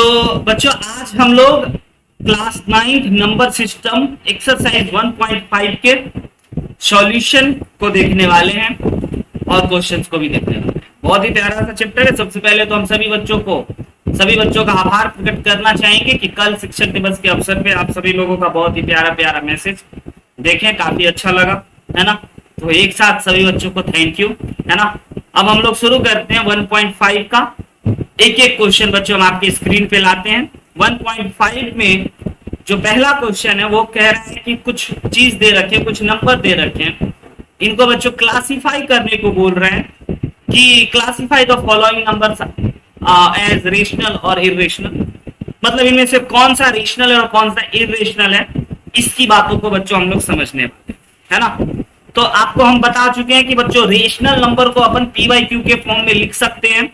बच्चों आज हम लोग क्लास 9 नंबर सिस्टम एक्सरसाइज 1.5 के सॉल्यूशन को देखने वाले हैं और क्वेश्चंस को भी देखने वाले हैं। बहुत ही प्यारा सा चैप्टर है। सबसे पहले तो हम सभी बच्चों का आभार प्रकट करना चाहेंगे कि कल शिक्षक दिवस के अवसर पे आप सभी लोगों का बहुत ही प्यारा प्यारा मैसेज देखें, काफी अच्छा लगा, है ना। तो एक साथ सभी बच्चों को थैंक यू, है ना। अब हम लोग शुरू करते हैं 1.5 का। एक एक क्वेश्चन बच्चों हम आपकी स्क्रीन पे लाते हैं। 1.5 में जो पहला क्वेश्चन है वो कह रहा है कि कुछ चीज दे रखे, कुछ नंबर दे रखे हैं, इनको बच्चों क्लासिफाई करने को बोल रहे हैं कि classify the following numbers as rational और इरेशनल। मतलब इनमें से कौन सा रेशनल है और कौन सा इरेशनल है, इसकी बातों को बच्चों हम लोग समझने वाले हैं, है ना। तो आपको हम बता चुके हैं कि बच्चों रेशनल नंबर को अपन पी बाई क्यू के फॉर्म में लिख सकते हैं,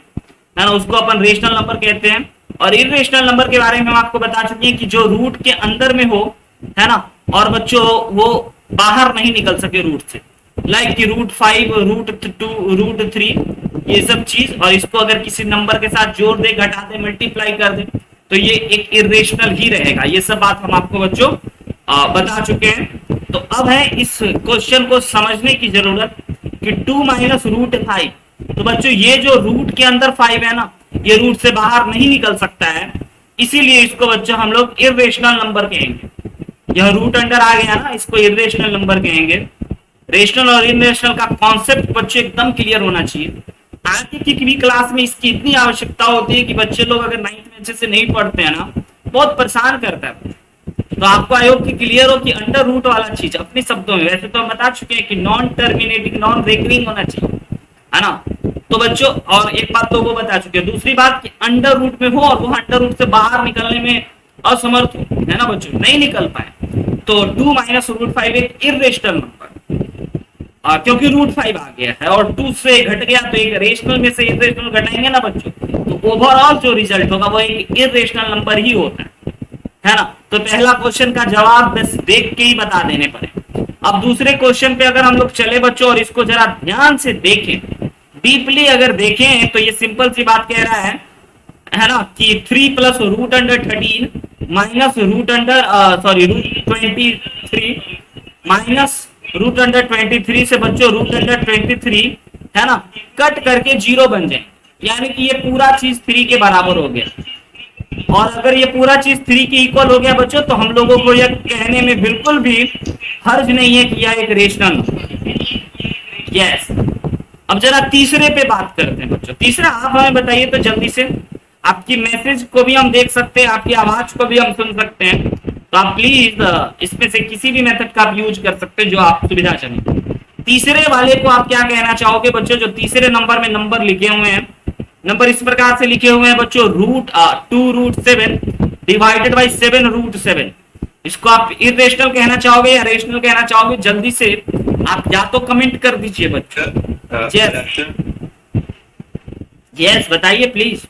है ना, उसको अपन रेशनल नंबर कहते हैं। और इरेशनल नंबर के बारे में हम आपको बता चुके हैं कि जो रूट के अंदर में हो, है ना, और बच्चों वो बाहर नहीं निकल सके रूट से, लाइक कि रूट 5, रूट 2, रूट 3, ये सब चीज। और इसको अगर किसी नंबर के साथ जोड़ दे, घटा दे, मल्टीप्लाई कर दे तो ये एक इरेशनल ही रहेगा। ये सब बात हम आपको बच्चों बता चुके हैं। तो अब है इस क्वेश्चन को समझने की जरूरत कि 2 माइनस रूट 5। तो बच्चों ये जो रूट के अंदर 5 है ना, ये रूट से बाहर नहीं निकल सकता है, इसीलिए इसको बच्चों हम लोग इरेशनल नंबर कहेंगे। यह रूट अंडर आ गया ना, इसको इरेशनल नंबर कहेंगे। रेशनल और इरेशनल का कॉन्सेप्ट बच्चों एकदम क्लियर होना चाहिए। आगे की भी क्लास में इसकी इतनी आवश्यकता होती है कि बच्चे लोग अगर 9th में अच्छे से नहीं पढ़ते हैं ना, बहुत परेशान करता है। तो आपको आयोग की क्लियर हो कि अंडर रूट वाला चीज अपने शब्दों में, वैसे तो हम बता चुके हैं कि नॉन टर्मिनेटिंग, नॉन रेकरिंग होना चाहिए, है ना। तो बच्चों और एक बात तो वो बता चुके हैं, दूसरी बात कि अंडर रूट में हो और वो अंडर रूट से बाहर निकलने में असमर्थ हो, है ना बच्चों, नहीं निकल पाए। तो 2 माइनस रूट 5 एक इरेशनल नंबर, क्योंकि रूट 5 आ गया है और 2 से घट गया तो एक रेशनल में से इरेशनल घटाएंगे ना बच्चों, तो ओवरऑल जो रिजल्ट होगा वो एक इरेशनल नंबर ही होता है ना। तो पहला क्वेश्चन का जवाब बस देख के ही बता देने पड़े। अब दूसरे क्वेश्चन पे अगर हम लोग चले बच्चों और इसको जरा ध्यान से देखें, डीपली अगर देखें, तो ये सिंपल सी बात कह रहा है ना, कि 3 plus root under 13 minus root under root 23 minus root under 23 से बच्चों रूट अंडर 23, है ना, कट करके 0 बन जाए, यानी कि ये पूरा चीज 3 के बराबर हो गया। और अगर ये पूरा चीज 3 के इक्वल हो गया बच्चों, तो हम लोगों को यह कहने में बिल्कुल भी हर्ज नहीं है कि यह एक रेशनल यस। अब जरा तीसरे पे बात करते हैं बच्चों। तीसरा आप हमें बताइए तो जल्दी से, आपकी मैसेज को भी हम देख सकते हैं, आपकी आवाज को भी हम सुन सकते हैं, तो आप प्लीज इसमें से किसी भी मेथड का आप यूज कर सकते हैं जो आप सुविधा चाहें। तीसरे वाले को आप क्या कहना चाहोगे बच्चों? जो तीसरे नंबर में नंबर लिखे हुए हैं, नंबर इस प्रकार से लिखे हुए हैं बच्चों, root 2 root 7 divided by 7 root 7। इसको आप इरेशनल कहना चाहोगे या रेशनल कहना चाहोगे? जल्दी से आप या तो कमेंट कर दीजिए बच्चों। यस बताइए प्लीज।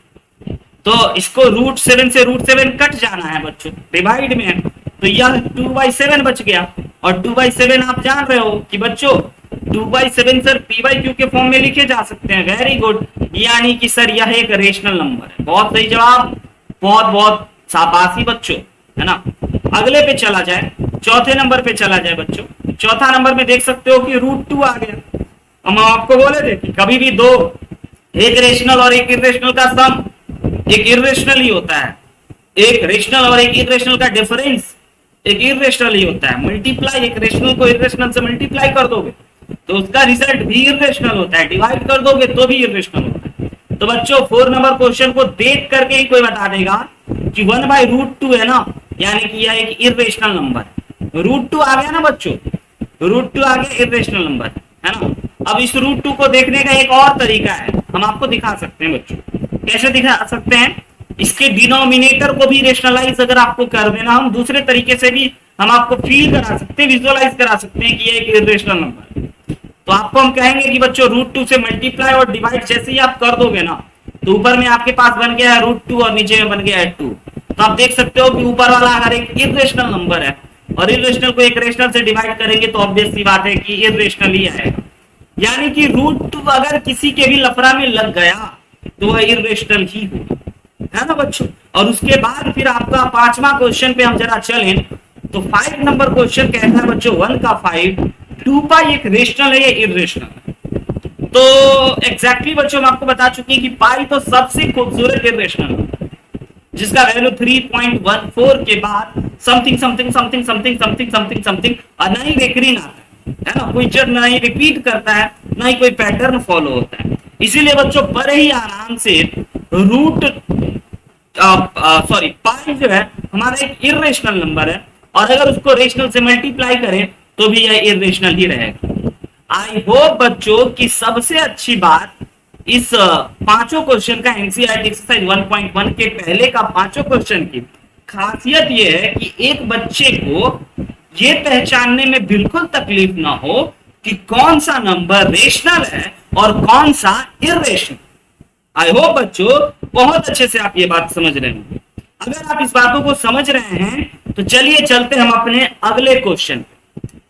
तो इसको रूट 7 से रूट 7 कट जाना है बच्चों, डिवाइड में है, तो यह 2/7 बच गया। और 2/7 आप जान रहे हो कि बच्चों 2/7 सर पी बाई क्यू के फॉर्म में लिखे जा सकते हैं। वेरी गुड, यानी कि सर यह एक रेशनल नंबर है। बहुत सही जवाब, बहुत बहुत शाबाशी बच्चों, है ना। अगले पे चला जाए, चौथे नंबर पे चला जाए बच्चों। चौथा नंबर में देख सकते हो कि रूट 2 आ गया। हम आपको बोले थे कि कभी भी दो, एक रेशनल और एक इरेशनल का सम एक इरेशनल ही होता है, एक रेशनल और एक इरेशनल का डिफरेंस एक इरेशनल ही होता है। मल्टीप्लाई एक रेशनल को इरेशनल से मल्टीप्लाई कर दोगे तो उसका रिजल्ट भी इरेशनल होता है, डिवाइड कर दोगे तो भी इरेशनल होता है। तो बच्चों 4 नंबर क्वेश्चन को देख करके ही कोई बता देगा कि 1/√2 है ना, यानी कि यह एक इरेशनल नंबर है। रूट 2 आ गया ना बच्चों, रूट 2 आ गया इरेशनल नंबर, है ना। अब इस रूट 2 को देखने का एक और तरीका है, हम आपको दिखा सकते हैं बच्चों। कैसे दिखा सकते हैं? इसके डिनोमिनेटर को भी रेशनलाइज अगर आपको कर देना, हम दूसरे तरीके से भी हम आपको फील करा सकते हैं, विजुअलाइज करा सकते हैं कि ये एक इरेशनल नंबर है। तो आपको हम कहेंगे कि बच्चों रूट 2 से मल्टीप्लाई और डिवाइड जैसे ही आप कर दोगे ना, तो ऊपर में आपके पास बन गया है रूट 2 और नीचे में बन गया है 2। तो आप देख सकते हो कि ऊपर वाला अगर एक इरेशनल नंबर है और इरेशनल को एक रेशनल से डिवाइड करेंगे तो ऑब्वियस सी बात है कि इरेशनल ही आएगा। यानी कि रूट 2 अगर किसी के भी लफड़ा में लग गया तो वह इरेशनल ही होगा। है ना बच्चों। और उसके बाद फिर आपका पांचवा क्वेश्चन पे हम जरा चलें तो 5 नंबर क्वेश्चन कहता है बच्चों 1 का 5 2 पाई एक रेशनल है या इरेशनल है। तो एग्जैक्टली बच्चों हम आपको बता चुके हैं कि पाई तो सबसे खूबसूरत इरेशनल है जिसका वैल्यू 3.14 के बाद something something something something something something something और ना ही रेकरिंग आता है ना, कोई जब ना ही रिपीट करता है ना ही कोई पैटर्न फॉलो होता है। इसीलिए बच्चों बड़े ही आराम से रूट सॉरी पाई जो है हमारा एक इरेशनल नंबर है और अगर उसको रेशनल से मल्टीप्लाई करें तो भी यह इरेशनल ही रहेगा। आई होप बच्चों की सबसे अच्छी बात इस पांचों क्वेश्चन का एनसीईआरटी एक्सरसाइज 1.1 के पहले का पांचों क्वेश्चन की खासियत यह है कि एक बच्चे को यह पहचानने में बिल्कुल तकलीफ ना हो कि कौन सा नंबर रेशनल है और कौन सा इरेशनल। आई होप बच्चों बहुत अच्छे से आप ये बात समझ रहे हैं। अगर आप इस बातों को समझ रहे हैं तो चलिए चलते हम अपने अगले क्वेश्चन।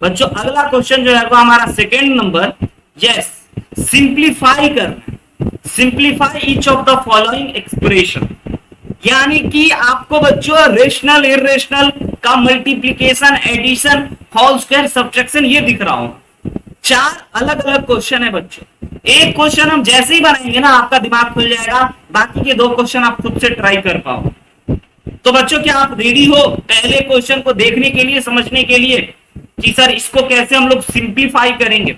बच्चों अगला क्वेश्चन जो है वो हमारा सेकेंड नंबर, यस सिंप्लीफाई करना, simplify each of the following expression. यानी कि आपको बच्चों रेशनल इरेशनल का multiplication addition whole square subtraction ये दिख रहा होगा। 4 अलग अलग क्वेश्चन है बच्चों। एक क्वेश्चन हम जैसे ही बनाएंगे ना आपका दिमाग खुल जाएगा, बाकी के 2 क्वेश्चन आप खुद से ट्राई कर पाओ। तो बच्चों क्या आप रेडी हो पहले क्वेश्चन को देखने के लिए, समझने के लिए कि सर इसको कैसे हम लोग सिंप्लीफाई करेंगे,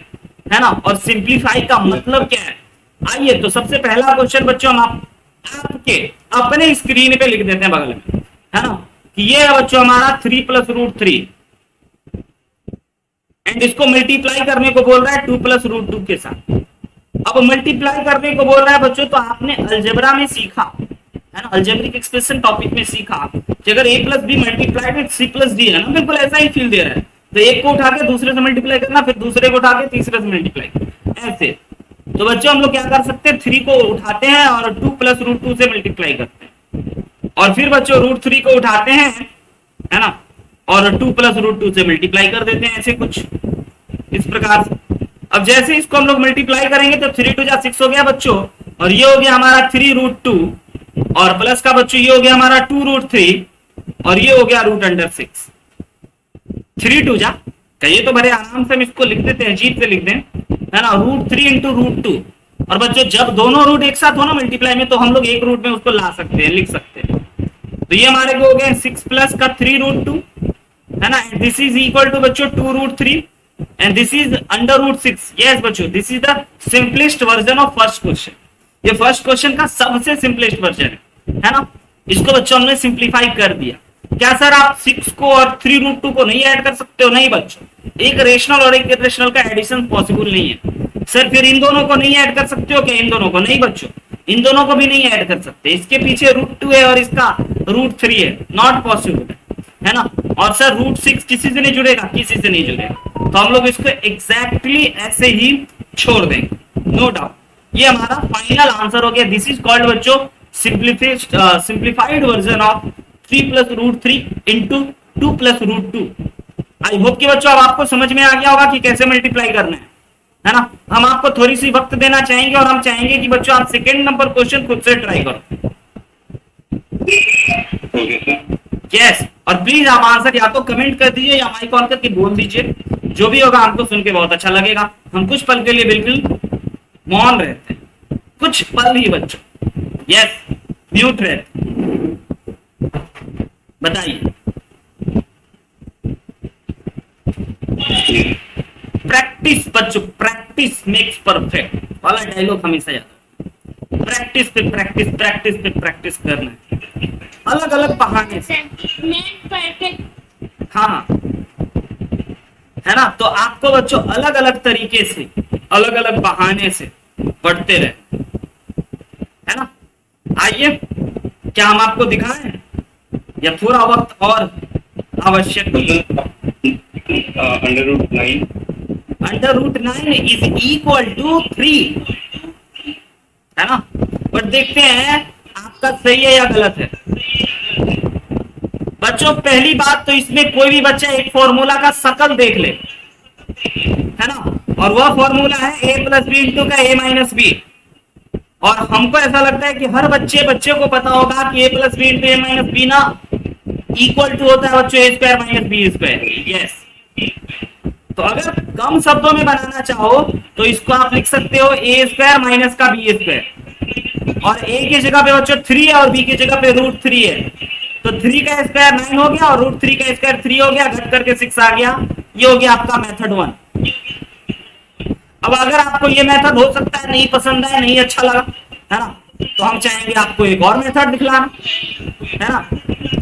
है ना, और सिंप्लीफाई का मतलब क्या है। आइए तो सबसे पहला क्वेश्चन बच्चों हम आपके अपने स्क्रीन पे लिख देते हैं बगल में, है ना, कि ये है बच्चों हमारा 3 + √3 एंड इसको मल्टीप्लाई करने को बोल रहा है 2 + √2 के साथ। अब मल्टीप्लाई करने को बोल रहा है बच्चों तो आपने अलजेब्रा में सीखा है ना, अलजेब्रिक एक्सप्रेशन टॉपिक में सीखा कि अगर a + b multiply with c + d है ना, बिल्कुल ऐसा ही फील दे रहा है। तो एक को उठा के दूसरे से मल्टीप्लाई करना, फिर दूसरे को उठा के तीसरे से मल्टीप्लाई करना, ऐसे। तो बच्चों हम लोग क्या कर सकते हैं, 3 को उठाते हैं और 2 + √2 से मल्टीप्लाई करते हैं और फिर बच्चों √3 को उठाते हैं, है ना, और 2 + √2 से मल्टीप्लाई कर देते हैं, ऐसे कुछ इस प्रकार से। अब जैसे इसको हम लोग मल्टीप्लाई करेंगे तो 3 × 2 = 6 हो गया बच्चों, और ये हो गया हमारा 3√2 और प्लस का बच्चों ये हो गया हमारा 2√3 और ये हो गया √6। 3 × 2 = कहिए तो बड़े आराम से हम इसको लिख देते हैं, अजीब से लिख दें, है ना, √3 × √2। और बच्चों जब दोनों रूट एक साथ हो ना मल्टीप्लाई में तो हम लोग एक रूट में उसको ला सकते हैं, लिख सकते हैं। तो ये हमारे को हो गया 6 + का 3√2, है ना, and this is equal to बच्चों 2√3 and this is under √6। yes बच्चों this is the simplest version of first question। ये फर्स्ट क्वेश्चन का सबसे सिंपलेस्ट वर्जन है ना। इसको बच्चों हमने सिंप्लीफाई कर दिया। क्या सर आप 6 को और 3√2 को नहीं ऐड कर सकते हो? नहीं बच्चों, एक रेशनल और एक इरेशनल का एडिशन पॉसिबल नहीं है। सर फिर इन दोनों को नहीं ऐड कर सकते हो क्या? इन दोनों को नहीं बच्चों, इन दोनों को भी नहीं ऐड कर सकते। इसके पीछे √2 है और इसका √3 है, नॉट पॉसिबल है ना। और सर √6 किसी से नहीं जुड़ेगा, किसी से नहीं जुड़ेगा, तो हम लोग इसको एग्जैक्टली ऐसे ही छोड़ देंगे, नो डाउट। ये हमारा फाइनल आंसर हो गया। दिस इज कॉल्ड बच्चों simplified version of 3 + √3 × 2 + √2। I hope कि बच्चों अब आपको समझ में आ गया होगा कि कैसे मल्टीप्लाई करना है ना। हम आपको थोड़ी सी वक्त देना चाहेंगे और हम चाहेंगे कि बच्चों आप सेकेंड नंबर क्वेश्चन खुद से ट्राई करो। यस और प्लीज आप आंसर या तो कमेंट कर दीजिए या माइक ऑन करके बोल दीजिए, जो भी होगा हमको सुन के बहुत अच्छा लगेगा। हम कुछ पल के लिए बिल्कुल मौन रहते हैं, कुछ पल ही बच्चों, यस म्यूट रहते। बताइए। प्रैक्टिस बच्चों, प्रैक्टिस मेक्स परफेक्ट वाला डायलॉग हमेशा याद है। प्रैक्टिस पे प्रैक्टिस, प्रैक्टिस पे प्रैक्टिस करना है अलग अलग बहाने से। हाँ है ना, तो आपको बच्चों अलग अलग तरीके से, अलग अलग बहाने से पढ़ते रहे, है ना। आइए क्या हम आपको दिखाएं या थोड़ा वक्त और आवश्यक? √9 इज इक्वल टू 3, है ना। बट देखते हैं आपका सही है या गलत है। बच्चों पहली बात तो इसमें कोई भी बच्चा एक फॉर्मूला का शकल देख ले, है ना, और वह फॉर्मूला है a + b × का a - b। और हमको ऐसा लगता है कि हर बच्चे को पता होगा कि A plus B into A minus B ना इक्वल टू होता है बच्चों A square minus B square. Yes, तो अगर कम शब्दों में बनाना चाहो तो इसको आप लिख सकते हो ए स्क्वायर माइनस का बी स्क्वायर, और ए की जगह पे बच्चों 3 है और बी की जगह पे √3 है, तो 3 का स्क्वायर 9 हो गया और √3 का स्क्वायर 3 हो गया, घट करके 6 आ गया। ये हो गया आपका मेथड 1। अब अगर आपको ये मेथड हो सकता है नहीं पसंद है, नहीं अच्छा लगा, है ना, तो हम चाहेंगे आपको एक और मेथड दिखलाना, है ना।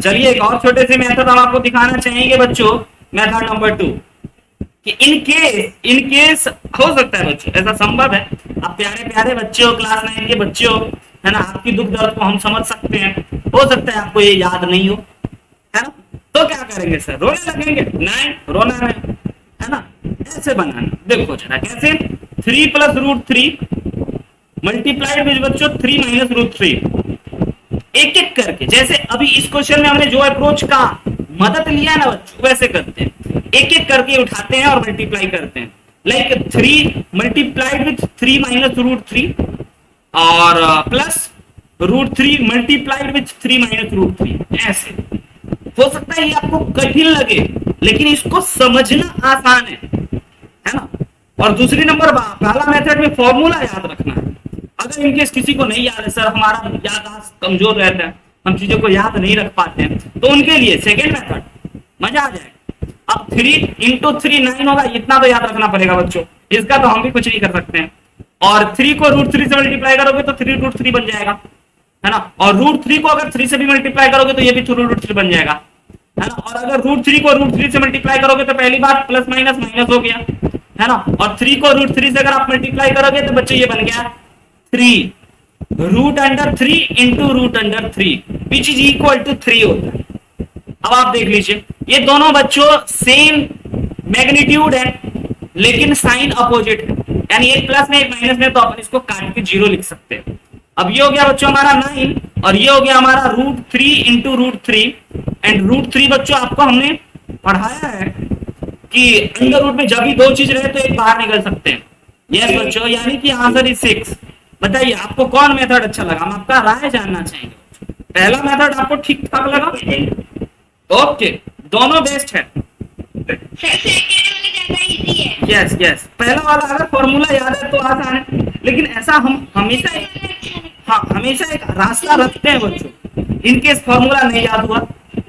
चलिए एक और छोटे से मेथड हम आपको दिखाना चाहेंगे बच्चों, मेथड नंबर 2, कि इन केस हो सकता है बच्चों, ऐसा संभव है, आप प्यारे प्यारे बच्चे हो, क्लास 9 के बच्चे हो, है ना, आपकी दुख दर्द को हम समझ सकते हैं, हो सकता है आपको ये याद नहीं हो, है ना, तो क्या करेंगे सर, रोने लगेंगे? नहीं, रोना नहीं, है ना। ऐसे बनाना, देखो जरा कैसे, 3 प्लस √3 मल्टीप्लाइड विद बच्चों 3 माइनस √3, एक एक करके, जैसे अभी इस क्वेश्चन में हमने जो अप्रोच का मदद लिया ना बच्चों, वैसे करते हैं, एक एक करके उठाते हैं और मल्टीप्लाई करते हैं। लाइक 3 मल्टीप्लाइड विथ 3 माइनस √3 और प्लस √3 मल्टीप्लाइड विथ 3 माइनस √3। ऐसे हो सकता है ये आपको कठिन लगे, लेकिन इसको समझना आसान है ना। और दूसरी नंबर पहला मेथड में फॉर्मूला याद रखना है। अगर इनकेस किसी को नहीं याद है, सर हमारा याददाश्त कमजोर रहता है, हम चीजों को याद नहीं रख पाते हैं, तो उनके लिए सेकेंड मेथड मजा आ जाएगा। अब 3 इंटू 3 9 होगा, इतना तो याद रखना पड़ेगा बच्चों, इसका तो हम भी कुछ नहीं कर सकते हैं। और 3 को √3 से मल्टीप्लाई करोगे तो 3√3 बन जाएगा, है ना। और √3 को अगर 3 से भी मल्टीप्लाई करोगे तो ये भी √3 बन जाएगा, है ना। और अगर √3 को √3 से मल्टीप्लाई करोगे तो पहली बात प्लस माइनस माइनस हो गया, है ना। और 3 को √3 से अगर आप मल्टीप्लाई करोगे तो बच्चे ये बन गया 3 √3 into √3 which is equal to 3 होता है। अब आप देख लीजिए, ये दोनों बच्चों सेम मैग्नीट्यूड है लेकिन साइन अपोजिट है, यानी एक प्लस में एक माइनस में, तो अपन इसको काट के 0 लिख सकते हैं। अब ये हो गया बच्चों हमारा 9 और ये हो गया हमारा √3 इंटू √3, एंड √3 बच्चों आपको हमने पढ़ाया है कि अंडर रूट में जब भी दो चीज रहे तो एक बाहर निकल सकते हैं। यस बच्चों, यानी कि आंसर इज 6। बताइए आपको कौन मेथड अच्छा लगा, हम आपका राय जानना चाहेंगे। पहला मेथड आपको ठीक ठाक लगा? ओके, दोनों बेस्ट है। यस यस, पहला वाला अगर फॉर्मूला याद है तो आसान है, लेकिन ऐसा हम हमेशा एक रास्ता रखते हैं बच्चों, इनकेस फॉर्मूला नहीं याद हुआ,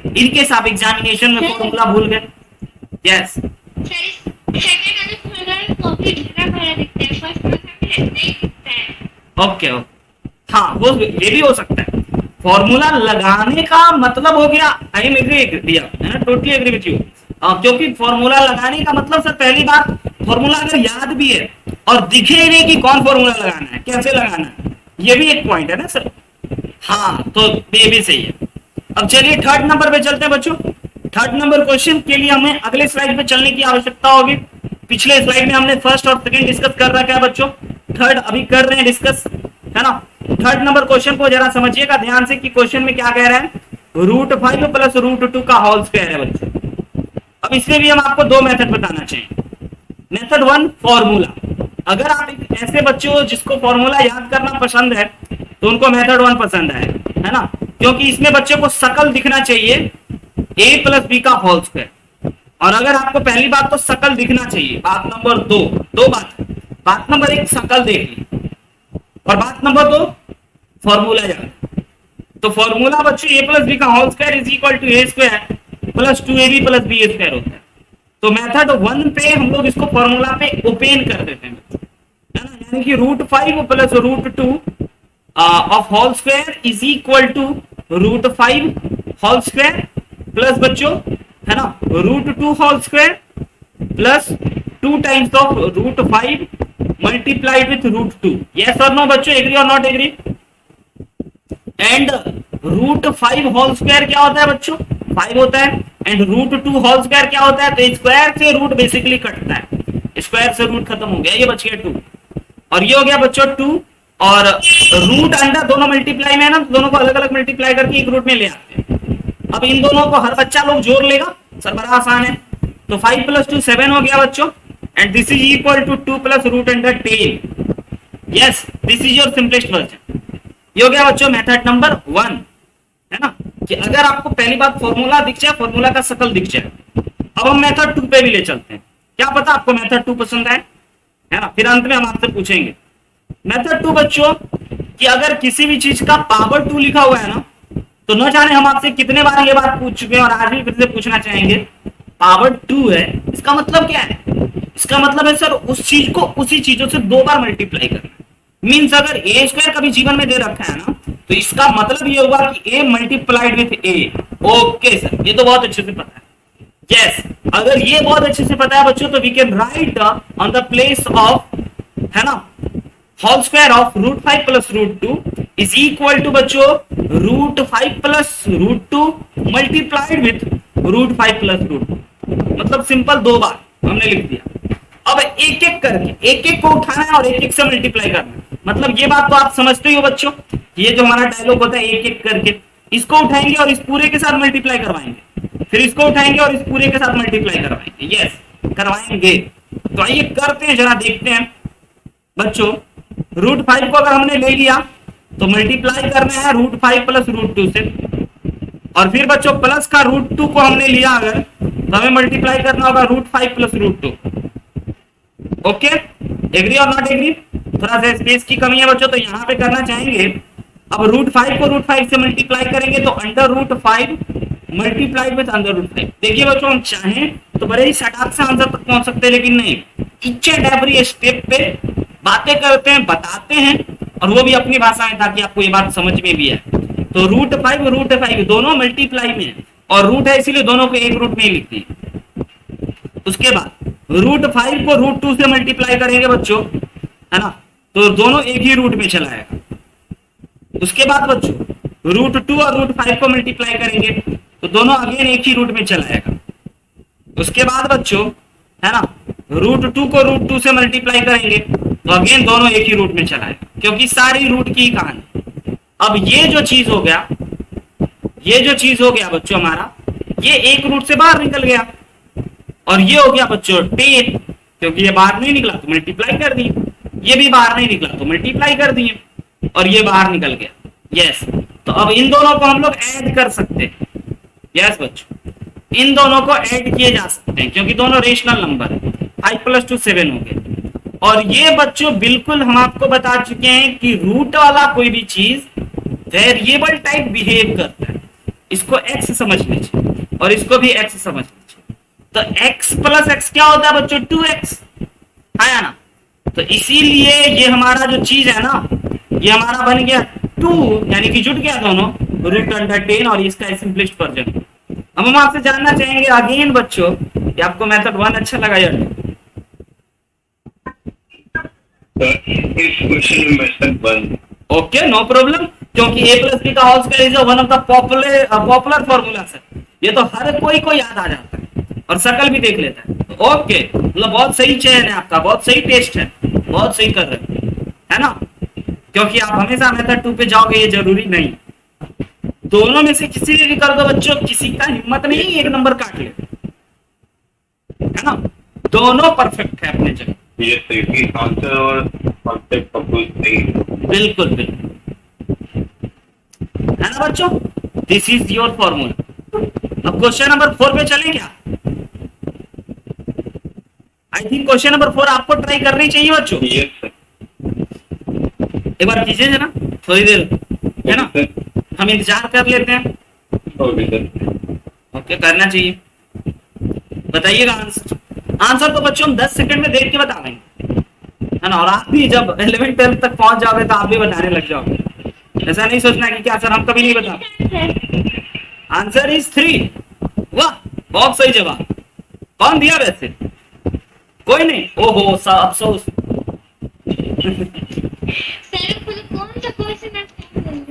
इनकेस आप एग्जामिनेशन में फॉर्मूला भूल गए। यस ओके, हाँ वो ये भी हो सकता है। फॉर्मूला लगाने का मतलब हो गया, आई एम एग्री दिया, है ना, टोटली एग्री विथ यू, क्योंकि फॉर्मूला लगाने का मतलब सर पहली बात, फॉर्मूला अगर याद भी है और दिखे ही नहीं कि कौन फॉर्मूला लगाना है, कैसे लगाना है, ये भी एक पॉइंट है ना सर। हाँ तो ये भी सही है। अब चलिए थर्ड नंबर पे चलते हैं बच्चों। थर्ड नंबर क्वेश्चन के लिए हमें अगले स्लाइड पे चलने की आवश्यकता होगी। पिछले स्लाइड में हमने फर्स्ट और सेकंड डिस्कस कर रखा है बच्चों, थर्ड अभी कर रहे हैं डिस्कस, है ना। थर्ड नंबर क्वेश्चन को जरा समझिएगा ध्यान से कि क्वेश्चन में क्या कह रहा है, √5 प्लस √2 का होल स्क्वायर है बच्चों। अब इसमें भी हम आपको दो मेथड बताना चाहिए। मेथड 1 फॉर्मूला, अगर आप ऐसे बच्चे हो जिसको फॉर्मूला याद करना पसंद है तो उनको मेथड 1 पसंद है ना, क्योंकि इसमें बच्चे को शकल दिखना चाहिए a प्लस बी का होल स्क्वायर। और अगर आपको पहली बात तो शकल दिखना चाहिए, बात नंबर 2, दो बात नंबर 1 शकल देख ली, और बात नंबर 2 फॉर्मूला याद। तो फॉर्मूला बच्चों a प्लस बी का whole square is equal to a square plus 2ab plus b square होता है। तो मेथड 1 पे हम लोग इसको फॉर्मूला पे ओपन कर देते हैं, है ना, यानी कि √5 plus √2 of whole square is equal to √5 whole square plus बच्चों, है ना, √2 whole square plus 2 times of √5 multiplied with √2। Yes और नो बच्चों, एग्री और not agree? And √5 whole square क्या होता है बच्चों, 5 होता है, एंड √2 होल स्क्वायर क्या होता है, तो स्क्वायर से रूट बेसिकली कटता है, स्क्वायर से रूट खत्म हो गया, ये बच गया 2, और ये हो गया बच्चों 2, और रूट अंडर दोनों मल्टीप्लाई में है ना, दोनों को अलग अलग मल्टीप्लाई करके एक रूट में ले आते हैं। अब इन दोनों को हर बच्चा लोग जोड़ लेगा, सर बड़ा आसान है। तो 5 प्लस 2 7 हो गया बच्चों, and this is equal to 2 plus √10, yes, this is your simplest version. ये हो गया बच्चों मेथड नंबर 1, है ना, कि अगर आपको पहली बात फॉर्मूला दिख जाए, फॉर्मूला का शकल दिख जाए। अब हम मेथड 2 पे भी ले चलते हैं, क्या पता आपको मेथड 2 पसंद आए, है ना, फिर अंत में हम आपसे पूछेंगे। मेथड 2 बच्चों कि अगर किसी भी चीज का पावर 2 लिखा हुआ है ना, तो न जाने हम आपसे कितने बार ये बात पूछ चुके हैं और आज भी फिर से पूछना चाहेंगे, पावर 2 है, इसका मतलब क्या है? इसका मतलब है सर उस चीज को उसी चीजों से 2 बार मल्टीप्लाई करना। मीन्स अगर ए स्क्वायर कभी जीवन में दे रखा है ना, तो इसका मतलब ये होगा कि A multiplied with A. Okay sir, ये तो बहुत अच्छे से पता है। यस, अगर ये बहुत अच्छे से पता है बच्चों, तो we can write on the place of, है ना, whole square of √5 plus √2 is equal to बच्चों √5 प्लस √2 मल्टीप्लाइड विथ √5 प्लस √2। मतलब सिंपल 2 बार हमने लिख दिया। अब एक एक करके एक एक को उठाना है और एक एक से मल्टीप्लाई करना है। मतलब ये बात तो आप समझते ही हो बच्चों, ये जो हमारा डायलॉग होता है एक एक करके, इसको उठाएंगे और इस पूरे के साथ मल्टीप्लाई करवाएंगे, फिर इसको उठाएंगे और इस पूरे के साथ मल्टीप्लाई करवाएंगे। यस, करवाएंगे। तो आइए करते हैं, जरा देखते हैं बच्चों। √5 को अगर हमने ले लिया तो मल्टीप्लाई करना है √5 प्लस √2 से, और फिर बच्चों प्लस का √2 को हमने लिया अगर, तो हमें मल्टीप्लाई करना होगा √5 प्लस √2। ओके, एग्री और नॉट एग्री? थोड़ा सा स्पेस की कमी है बच्चों, तो यहां पे करना चाहेंगे। अब √5 को √5 से मल्टीप्लाई करेंगे तो √5 मल्टीप्लाइड विथ √5। देखिए बच्चों, हम चाहें तो बड़े ही सटाक से आंसर तक पहुंच सकते हैं, लेकिन नहीं, ईच एंड एवरी स्टेप पे बातें करते हैं, बताते हैं, और वो भी अपनी भाषा में, ताकि आपको ये बात समझ में भी है। तो √5 दोनों मल्टीप्लाई में है, और रूट है इसीलिए दोनों को एक रूट में ही लिखती है। उसके बाद √5 को √2 से मल्टीप्लाई करेंगे बच्चों, है ना, तो दोनों एक ही रूट में चला आएगा। उसके बाद बच्चों √2 और √5 को मल्टीप्लाई करेंगे तो दोनों अगेन एक ही रूट में चला आएगा। उसके बाद बच्चों, है ना, √2 को √2 से मल्टीप्लाई करेंगे तो अगेन दोनों एक ही रूट में चला आएगा, क्योंकि सारी रूट की कहानी। अब ये जो चीज हो गया, ये जो चीज हो गया बच्चों हमारा, ये एक रूट से बाहर निकल गया, और ये हो गया बच्चों 10, क्योंकि ये बाहर नहीं निकला तो मल्टीप्लाई कर दिए, ये भी बाहर नहीं निकला तो मल्टीप्लाई कर दिए, और ये बाहर निकल गया। यस, तो अब इन दोनों को हम लोग ऐड कर सकते हैं। यस बच्चों, इन दोनों को ऐड किए जा सकते हैं, क्योंकि दोनों रेशनल नंबर है। 5 + 2 7 हो गए। और ये बच्चों बिल्कुल हम आपको बता चुके हैं कि रूट वाला कोई भी चीज वेरिएबल टाइप बिहेव करता है, इसको x समझ लीजिए और इसको भी x समझ लीजिए। तो x + x क्या होता है बच्चों? 2x है ना। तो इसीलिए ये हमारा जो चीज है ना, ये हमारा बन गया 2, यानी कि जुट गया दोनों √10, और इसका सिंपलेस्ट वर्जन। अब हम आपसे जानना चाहेंगे अगेन बच्चों कि आपको मेथड 1 अच्छा लगा या नहीं? इस क्वेश्चन में मेथड 1। ओके, नो प्रॉब्लम, क्योंकि a + b का whole square is one of the popular formula sir. ये तो हर कोई को याद आ जाता है और शकल भी देख लेता है। तो ओके, मतलब बहुत सही चयन है आपका, बहुत सही टेस्ट है, बहुत सही कर रहे है ना, क्योंकि आप हमेशा मेथड 2 पे जाओगे ये जरूरी नहीं। दोनों में से किसी भी कर दो बच्चों, किसी का हिम्मत नहीं एक नंबर काट ले, है ना। दोनों परफेक्ट है अपने जगह। ये सही आंसर और कॉन्सेप्ट का कोई सही। बिल्कुल बिल्कुल, है ना बच्चों, दिस इज योर फॉर्मूला। अब क्वेश्चन नंबर 4 पे चलें क्या? आई थिंक क्वेश्चन नंबर 4 आपको ट्राई करनी चाहिए बच्चों। यस सर, एक बार कीजिए जरा, थोड़ी देर, है ना, हम इंतजार कर लेते हैं। ओके, करना चाहिए। बताइएगा आंसर। आंसर तो बच्चों हम 10 सेकंड में देख के बता देंगे, है ना। और आप भी जब 11th 12th तक पहुंच जाओगे तो आप भी बताने लग जाओगे। ऐसा नहीं सोचना कि क्या सर हम कभी नहीं बता। Answer is 3। वाह, बहुत सही जवाब। कौन दिया वैसे? कोई नहीं, ओहो अफसोस।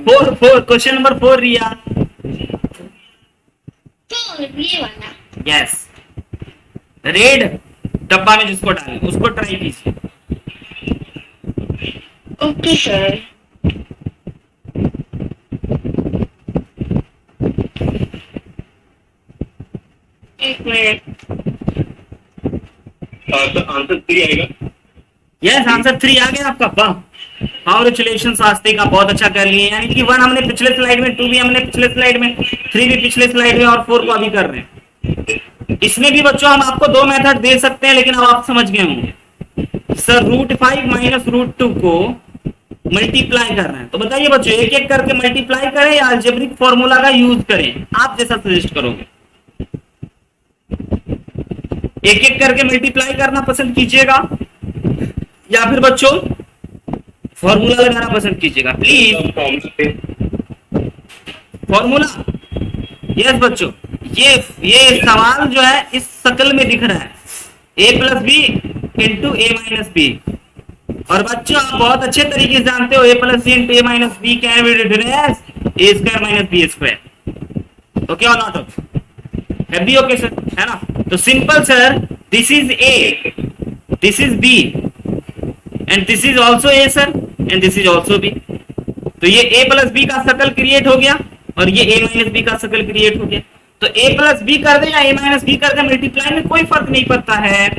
4 क्वेश्चन नंबर 4 रिया। यस, रेड डब्बा में जिसको डालें उसको ट्राई कीजिए। Okay sir. एक मिनट। आंसर 3 आएगा। यस, आंसर 3 आ गया आपका। वाह, कॉन्ग्रेचुलेशन आस्तिक, आप बहुत अच्छा कर लिए। यानी कि 1 हमने पिछले स्लाइड में, 2 भी हमने पिछले स्लाइड में, 3 भी पिछले स्लाइड में और 4 को अभी कर रहे हैं। इसमें भी बच्चों हम आपको 2 मेथड दे सकते हैं, लेकिन अब आप समझ गए होंगे सर √5 माइनस √2 को मल्टीप्लाई कर रहे हैं। तो बताइए बच्चों, एक एक करके मल्टीप्लाई करें या अलजेब्रिक फॉर्मूला का यूज करें? आप जैसा सजेस्ट करोगे। एक एक करके मल्टीप्लाई करना पसंद कीजिएगा या फिर बच्चों फॉर्मूला लगाना पसंद कीजिएगा? Please formula. यस बच्चों, ये सवाल जो है इस शक्ल में दिख रहा है, a plus B into A minus B. और बच्चों आप बहुत अच्छे तरीके से जानते हो a plus B into A minus B can be written as A square minus B square. Okay और नॉट ओके? है भी ओके सर, है ना? तो simple sir, this is a, this is b and this is also a sir, and this is also b। तो ये a plus B का circle create हो गया और ये a माइनस बी का सर्कल क्रिएट हो गया। तो a प्लस बी कर दे या a माइनस बी कर दे, मल्टीप्लाई में कोई फर्क नहीं पड़ता है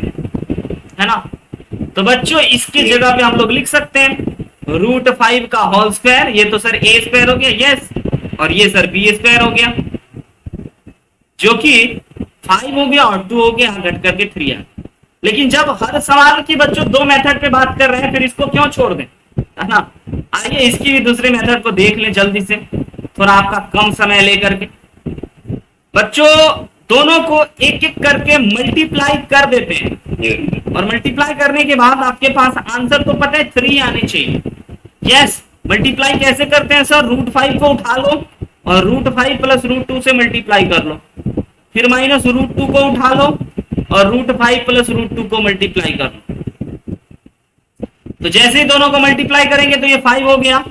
ना? तो बच्चों इसकी जगह पे हम लोग लिख सकते हैं √5 का होल स्क्वायर। ये तो सर a स्क्वायर हो गया, यस, और ये सर b स्क्वायर हो गया, जो कि 5 हो गया और 2 हो गया, घट करके 3 है। लेकिन जब हर सवाल की बच्चों 2 मेथड पे बात कर रहे हैं, फिर इसको क्यों छोड़ दें, है ना? आइए इसकी भी दूसरे मेथड को देख लें जल्दी से, थोड़ा आपका कम समय लेकर के। बच्चों दोनों को एक एक करके मल्टीप्लाई कर देते हैं और मल्टीप्लाई करने के बाद आपके पास आंसर तो पता है 3 आने चाहिए। यस, मल्टीप्लाई कैसे करते हैं सर? √5 को उठा लो और √5 प्लस √2 से मल्टीप्लाई कर लो, फिर माइनस √2 को उठा लो और √5 प्लस √2 को मल्टीप्लाई कर लो। तो जैसे ही दोनों को मल्टीप्लाई करेंगे तो ये 5 हो गया,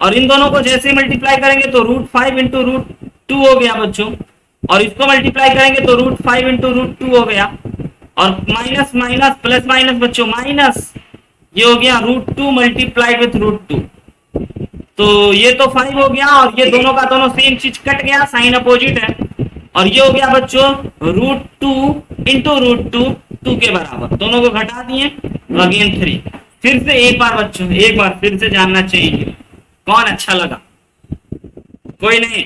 और इन दोनों को जैसे ही मल्टीप्लाई करेंगे तो √5 इंटू √2 हो गया बच्चों, और इसको मल्टीप्लाई करेंगे तो √5 इंटू √2 हो गया, और माइनस माइनस प्लस माइनस बच्चों माइनस, ये हो गया √2 मल्टीप्लाइड विथ √2। तो ये तो 5 हो गया और ये दोनों का दोनों सेम चीज कट गया, साइन अपोजिट है, और ये हो गया बच्चों √2 इंटू √2 2 के बराबर, दोनों को घटा दिए, अगेन 3। फिर से एक बार बच्चों, एक बार फिर से जानना चाहिए कौन अच्छा लगा? कोई नहीं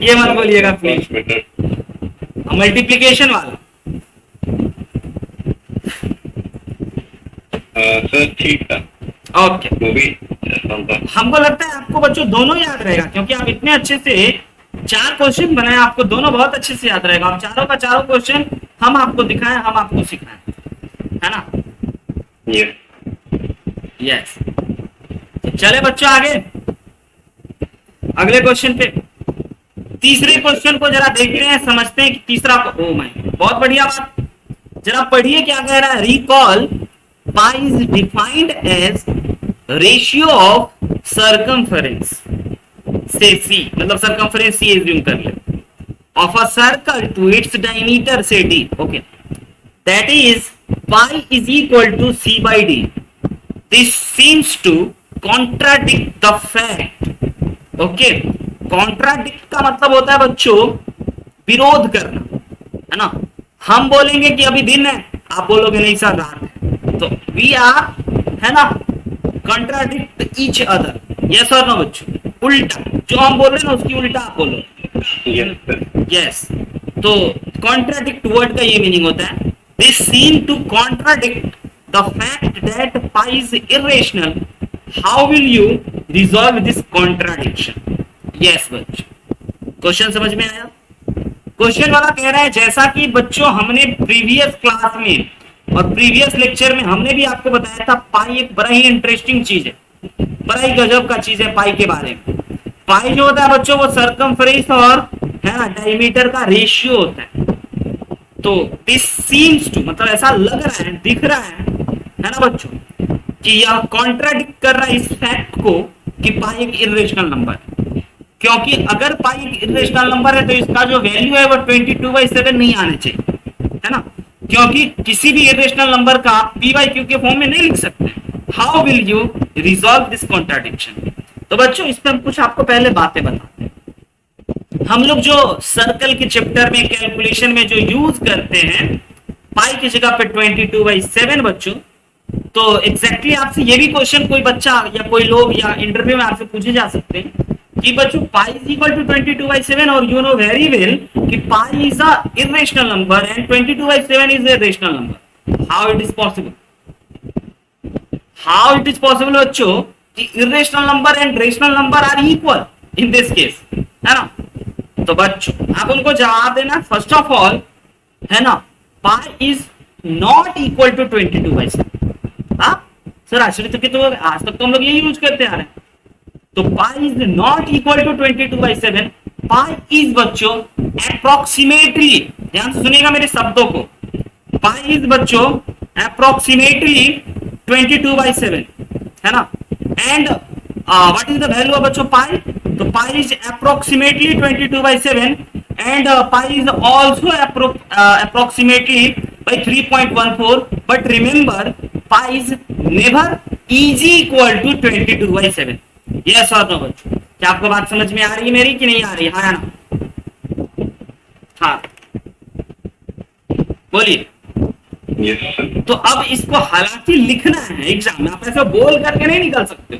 ये मत बोलिएगा प्लीज। मल्टीप्लीकेशन वाला सर ठीक था, ओके। वो भी हमको लगता है आपको बच्चों दोनों याद रहेगा, क्योंकि आप इतने अच्छे से 4 क्वेश्चन बनाए, आपको दोनों बहुत अच्छे से याद रहेगा। आप चारों का चारों क्वेश्चन हम आपको दिखाएं, हम आपको सिखाएं, है ना? यस। तो चले बच्चों आगे अगले क्वेश्चन पे। तीसरे क्वेश्चन को जरा देखते हैं, समझते हैं कि तीसरा, ओ माय, बहुत बढ़िया बात। जरा पढ़िए क्या कह रहा है। Recall pi is defined as ratio of circumference say C, मतलब सर्कमफरेंस सी एज्यूम कर ले, of a circle to its diameter say D. Okay, that is pi is equal to C by D. This seems to contradict the fact. Okay, contradict का मतलब होता है बच्चों विरोध करना, है ना? हम बोलेंगे कि अभी दिन है, आप बोलोगे नहीं सर रात है, तो वी आर, है ना, कॉन्ट्राडिक्ट ईच अदर। यस और नो बच्चों? उल्टा जो हम बोल रहे हैं ना उसकी उल्टा आप बोलो। यस, तो कॉन्ट्राडिक्ट वर्ड का ये मीनिंग होता है, this seem to contradict the fact that pi is irrational. How will you resolve this contradiction? Yes बच्चों, क्वेश्चन समझ में आया? क्वेश्चन वाला कह रहा है, जैसा कि बच्चों हमने प्रीवियस क्लास में और प्रीवियस लेक्चर में हमने भी आपको बताया था, पाई एक बड़ा ही इंटरेस्टिंग चीज है, बड़ा ही गजब का चीज है पाई के बारे में। पाई जो होता है बच्चों वो सर्कमफ्रेंस और, है ना, डायमीटर का रेशियो होता है। तो दिस सीम्स टू मतलब ऐसा लग रहा है, दिख रहा है ना बच्चों, कि यह कॉन्ट्राडिक्ट कर रहा है इस फैक्ट को कि पाई एक इरेशनल नंबर है। क्योंकि अगर पाई एक इरेशनल नंबर है तो इसका जो वैल्यू है वो 22/7 नहीं आने चाहिए, है ना? क्योंकि किसी भी इरेशनल नंबर का p बाई क्यू के फॉर्म में नहीं लिख सकते। How will you resolve this contradiction? तो बच्चों इस पर हम कुछ आपको पहले बातें बताते हैं। हम लोग जो सर्कल के चैप्टर में कैलकुलेशन में जो यूज करते हैं, पाई की जगह पे 22/7 बच्चों, तो एग्जैक्टली आपसे ये भी क्वेश्चन कोई बच्चा या कोई लोग या इंटरव्यू में आपसे पूछे जा सकते हैं कि बच्चों पाई इज इक्वल टू 22/7 और यू नो वेरी वेल कि pi is a irrational number and 22/7 is a rational number, how it is possible? How it is possible बच्चों कि irrational number and rational number are equal in this case, है ना? तो बच्चों आप उनको जवाब देना फर्स्ट ऑफ ऑल, है ना, pi is not equal to 22/7। हाँ सर, आश्रित तो आज तक तो हम लोग ये यूज करते आ रहे हैं। तो pi is not equal to 22/7। Pi is बच्चों अप्रोक्सीमेटली, ध्यान से सुनिएगा मेरे शब्दों को, पाई इज बच्चों अप्रोक्सीमेटली 22/7, है ना? And what is the value of बच्चों पाई? तो pi is approximately 22/7 and pi is also approximately by 3.14, but remember pi is never is equal to 22/7। yes or no बच्चों? क्या आपको बात समझ में आ रही है मेरी कि नहीं आ रही? हाँ या ना? हाँ बोलिए। Yes sir. तो अब इसको हालांकि लिखना है एग्जाम में, आप ऐसे बोल करके नहीं निकल सकते,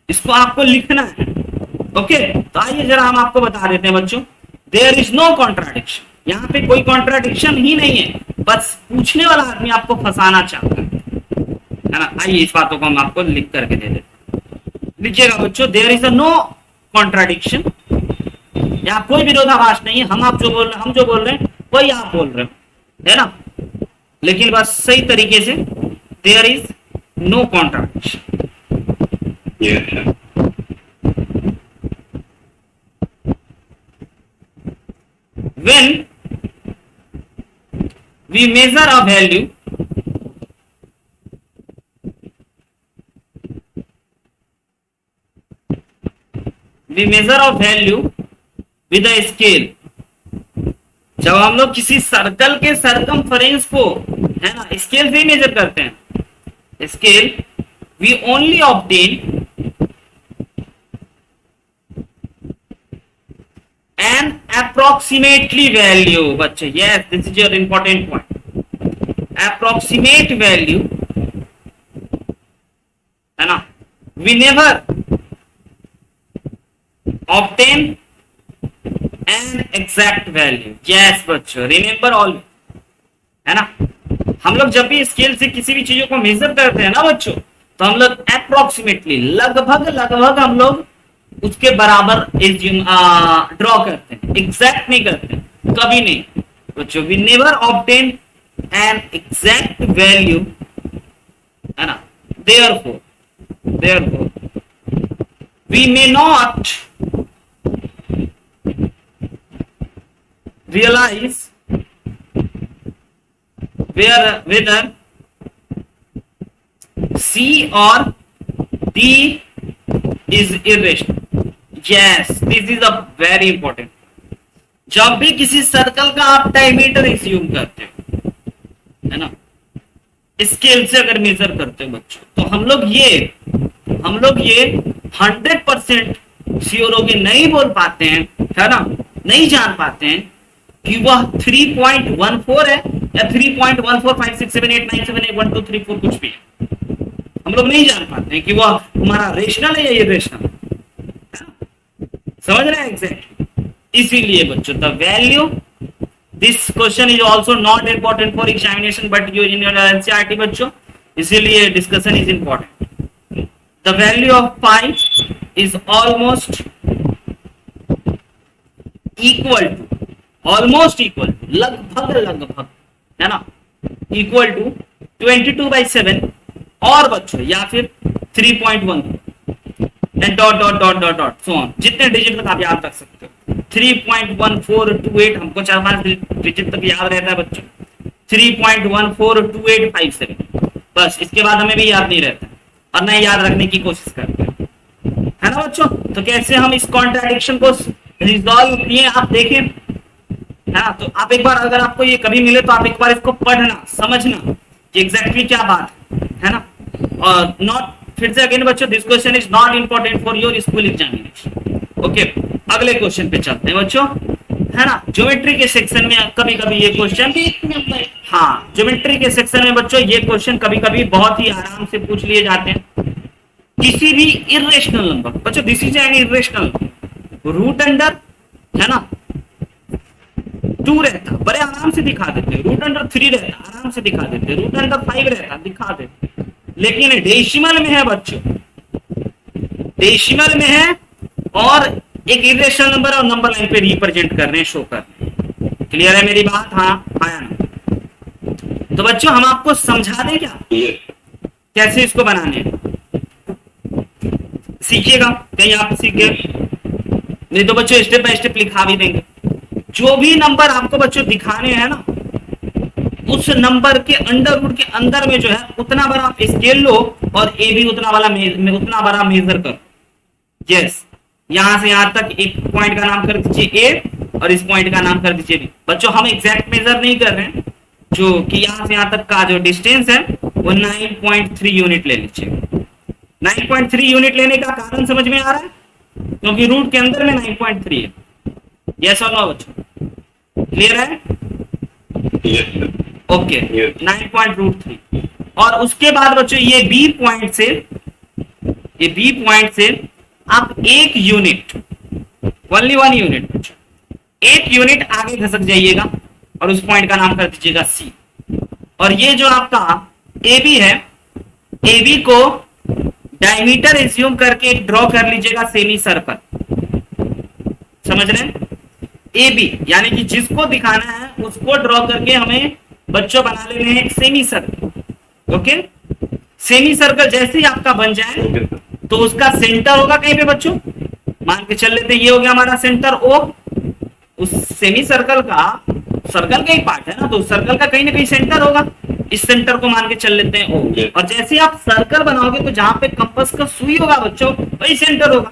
इसको आपको लिखना है। ओके, तो आइए जरा हम आपको बता देते हैं बच्चों, देयर इज नो कॉन्ट्राडिक्शन, यहाँ पे कोई कॉन्ट्राडिक्शन ही नहीं है, बस पूछने वाला आदमी आपको फंसाना चाहता है ना? आइए इस बातों को हम आपको लिख करके दे देते, लिखिएगा बच्चों, there is a no contradiction, यहाँ कोई विरोधाभास नहीं है, हम जो बोल रहे हैं वही आप बोल रहे हो, है ना? लेकिन बस सही तरीके से, there is no contradiction. Yes sir. When we measure a value, with a scale, जब हम लोग किसी सर्कल के सरकमफरेंस को, है ना, स्केल से ही मेजर करते हैं, scale we only obtain an approximately value बच्चे, yes this is your important point, approximate value, है ना? we never obtain an exact value, yes बच्चों, remember all, है ना? हम लोग जब भी स्केल से किसी भी चीजों को मेजर करते हैं ना बच्चों, तो हम लोग अप्रोक्सीमेटली, लगभग हम लोग उसके बराबर ड्रॉ करते हैं, एग्जैक्ट नहीं करते, कभी नहीं बच्चों। We never obtain an exact value, है ना? Therefore we may not realize whether C or D is irrational। yes this is a very important, जब भी किसी सर्कल का आप डायमीटर एज्यूम करते हो, है ना, स्केल से अगर मेजर करते हो बच्चों, तो हम लोग ये 100% श्योर होके नहीं बोल पाते हैं, है ना, नहीं जान पाते हैं कि वह 3.14 है या 3.14 5 6 7 8 9 7 8 1 2 3 4 कुछ भी है, हम लोग नहीं जान पाते हैं कि वह हमारा रेशनल है या इरेशनल है। समझ रहे हैं एग्जैक्टली? इसीलिए बच्चों the value, this question is also not important for examination but you in your NCERT बच्चों, इसीलिए discussion is important. The value of pi is almost equal to, लगभग, है ना, इक्वल टू 22/7 और बच्चों या फिर 3.1 एंड डॉट सो ऑन, जितने डिजिट तक आप याद रख सकते हो। 3.1428 हमको 4-5 डिजिट तक याद रहता है बच्चों, 3.142857, बस इसके बाद हमें भी याद नहीं रहता और ना याद रखने की कोशिश करते हैं, है ना बच्चों? तो कैसे हम इस कॉन्ट्राडिक्शन को रिजॉल्व किए आप देखें, है ना? तो आप एक बार, अगर आपको ये कभी मिले तो आप एक बार इसको पढ़ना, समझना कि एग्जैक्टली क्या बात है ना? और नॉट, फिर से अगेन बच्चों, this question is not important for your school examination. Okay, अगले क्वेश्चन पे चलते हैं बच्चों, है ना? ज्योमेट्री के सेक्शन में कभी कभी ये क्वेश्चन एक नंबर हाँ, ज्योमेट्री के सेक्शन में बच्चों ये क्वेश्चन कभी कभी बहुत ही आराम से पूछ लिए जाते हैं। किसी भी इरेशनल नंबर, बच्चों this is an irrational, root under है ना 2 रहता, बड़े आराम से दिखा देते, रूट अंडर 3 रहता आराम से दिखा देते, रूट अंडर 5 रहता दिखा देते, लेकिन डेसिमल में है बच्चों, डेसिमल में है और एक इरेशनल नंबर और नंबर लाइन पे रिप्रेजेंट कर रहे हैं, शो कर रहे हैं। क्लियर है मेरी बात? हाँ आया ना? तो बच्चों हम आपको समझा दें क्या यस कैसे इसको बनाने हैं? सीखिएगा, कहीं आप सीख गए, नहीं तो बच्चों स्टेप बाय स्टेप लिखा भी देंगे। जो भी नंबर आपको बच्चों दिखाने हैं ना, उस नंबर के अंडर रूट के अंदर में जो है उतना बड़ा आप स्केल लो और ए भी उतना उतना बड़ा मेजर करो। यस, यहां से यहां तक एक पॉइंट का नाम कर दीजिए ए और इस पॉइंट का नाम कर दीजिए बी। बच्चों हम एग्जैक्ट मेजर नहीं कर रहे हैं, जो कि यहां से यहां तक का जो डिस्टेंस है वो 9.3 यूनिट ले लीजिए। 9.3 यूनिट लेने का कारण समझ में आ रहा है? क्योंकि रूट के अंदर में 9.3 है। यस और नो बच्चों? क्लियर है? Yes okay, Yes. 9.3। और उसके बाद बच्चों ये बी पॉइंट से आप 1 यूनिट, ओनली 1 यूनिट बच्चों, 1 यूनिट आगे खसक जाइएगा और उस पॉइंट का नाम कर दीजिएगा सी। और ये जो आपका ए बी है, ए बी को डायमीटर एज्यूम करके ड्रॉ कर लीजिएगा सेमी सर्कल। समझ रहे हैं? ए बी यानी कि जिसको दिखाना है उसको ड्रॉ करके हमें बच्चों बना लेने हैं एक semi circle. Okay, semi circle जैसे ही आपका बन जाए ओके सर तो उसका सेंटर होगा कहीं पे बच्चों, मान के चल लेते हैं ये हो गया हमारा सेंटर ओ। उस सेमी सर्कल का, सर्कल का ही पार्ट है ना, तो सर्कल का कहीं ना कहीं सेंटर होगा, इस सेंटर को मान के चल लेते हैं ओ। Yes. और जैसे ही आप सर्कल बनाओगे तो जहां पे कंपास का सुई होगा बच्चों वही सेंटर होगा,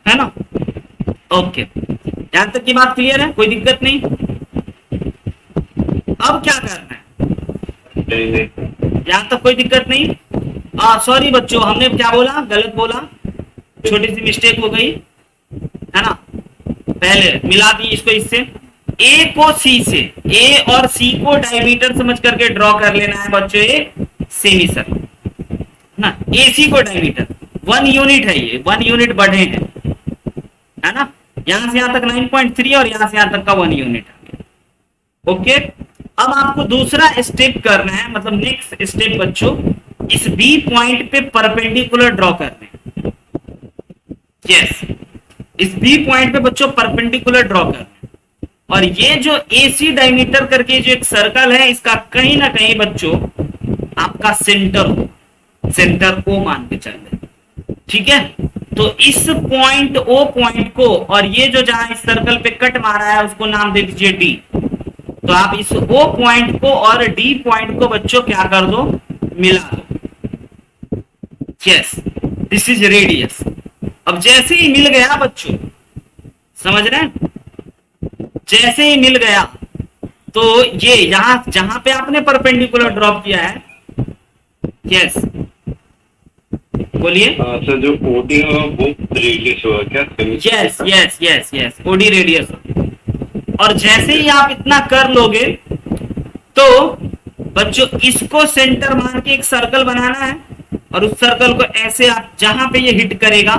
है ना? ओके, यहां तक की बात क्लियर है? कोई दिक्कत नहीं? अब क्या करना है? नहीं यहां तक कोई दिक्कत नहीं? सॉरी बच्चों, हमने क्या बोला, गलत बोला, छोटी सी मिस्टेक हो गई है ना। पहले मिला दी इसको इससे, ए को सी से, ए और सी को डायमीटर समझ करके ड्रॉ कर लेना है बच्चों एक सेमी सर्कल ना। ए सी को डायमीटर 1 यूनिट है, ये 1 यूनिट बढ़े हैं, है ना। यहां से यहां तक 9.3 और यहां से यहां तक का 1 यूनिट आ गया। ओके, अब आपको दूसरा स्टेप करना है, मतलब नेक्स्ट स्टेप बच्चों इस बी पॉइंट पे परपेंडिकुलर ड्रॉ करना है। यस, इस बी पॉइंट पे बच्चों परपेंडिकुलर ड्रॉ करना है। और ये जो AC डायमीटर करके जो एक सर्कल है, इसका कहीं ना कहीं बच्चों आपका सेंटर हो, सेंटर O मान के चल रहे, ठीक है। तो इस पॉइंट O पॉइंट को और ये जो जहां इस सर्कल पे कट मारा है उसको नाम दे दीजिए D। तो आप इस O पॉइंट को और D पॉइंट को बच्चों क्या कर दो, मिला दो। Yes, this is radius. अब जैसे ही मिल गया बच्चों, समझ रहे हैं, जैसे ही मिल गया तो ये यहां जहां पे आपने परपेंडिकुलर ड्रॉप किया है, यस बोलिए। सर जो ओडी है वो रेडियस होगा क्या? Yes yes yes yes, OD radius. और जैसे ही आप इतना कर लोगे तो बच्चों इसको सेंटर मान के एक सर्कल बनाना है और उस सर्कल को ऐसे आप जहां पे ये हिट करेगा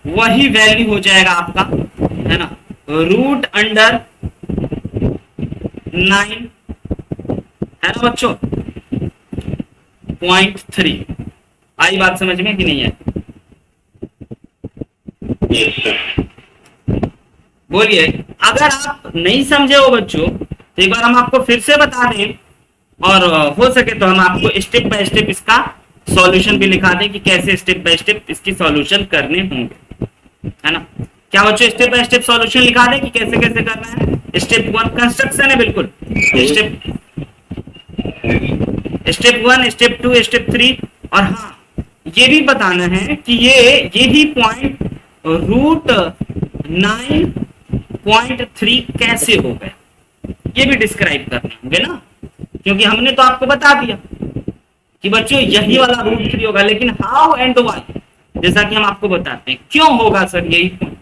वही वैल्यू हो जाएगा आपका, है ना, रूट अंडर 9, है ना बच्चों, 0.3। आई बात समझ में कि नहीं है? Yes sir. बोलिए। अगर आप नहीं समझे हो बच्चों तो एक बार हम आपको फिर से बता दें, और हो सके तो हम आपको स्टेप बाय स्टेप इसका सॉल्यूशन भी लिखा दें कि कैसे स्टेप बाय स्टेप इसकी सॉल्यूशन करने होंगे, है ना। क्या बच्चों स्टेप बाय स्टेप सॉल्यूशन लिखा दें कि कैसे कैसे करना है? स्टेप 1 कंस्ट्रक्शन है, बिल्कुल। Step 1, step 2, step 3। और हाँ, ये भी बताना है कि यही पॉइंट रूट 9.3 कैसे हो गए, ये भी डिस्क्राइब करने होंगे ना, क्योंकि हमने तो आपको बता दिया कि बच्चों यही वाला रूट 3 होगा, लेकिन हाउ एंड व्हाई, जैसा कि हम आपको बताते हैं क्यों होगा सर यही पॉइंट,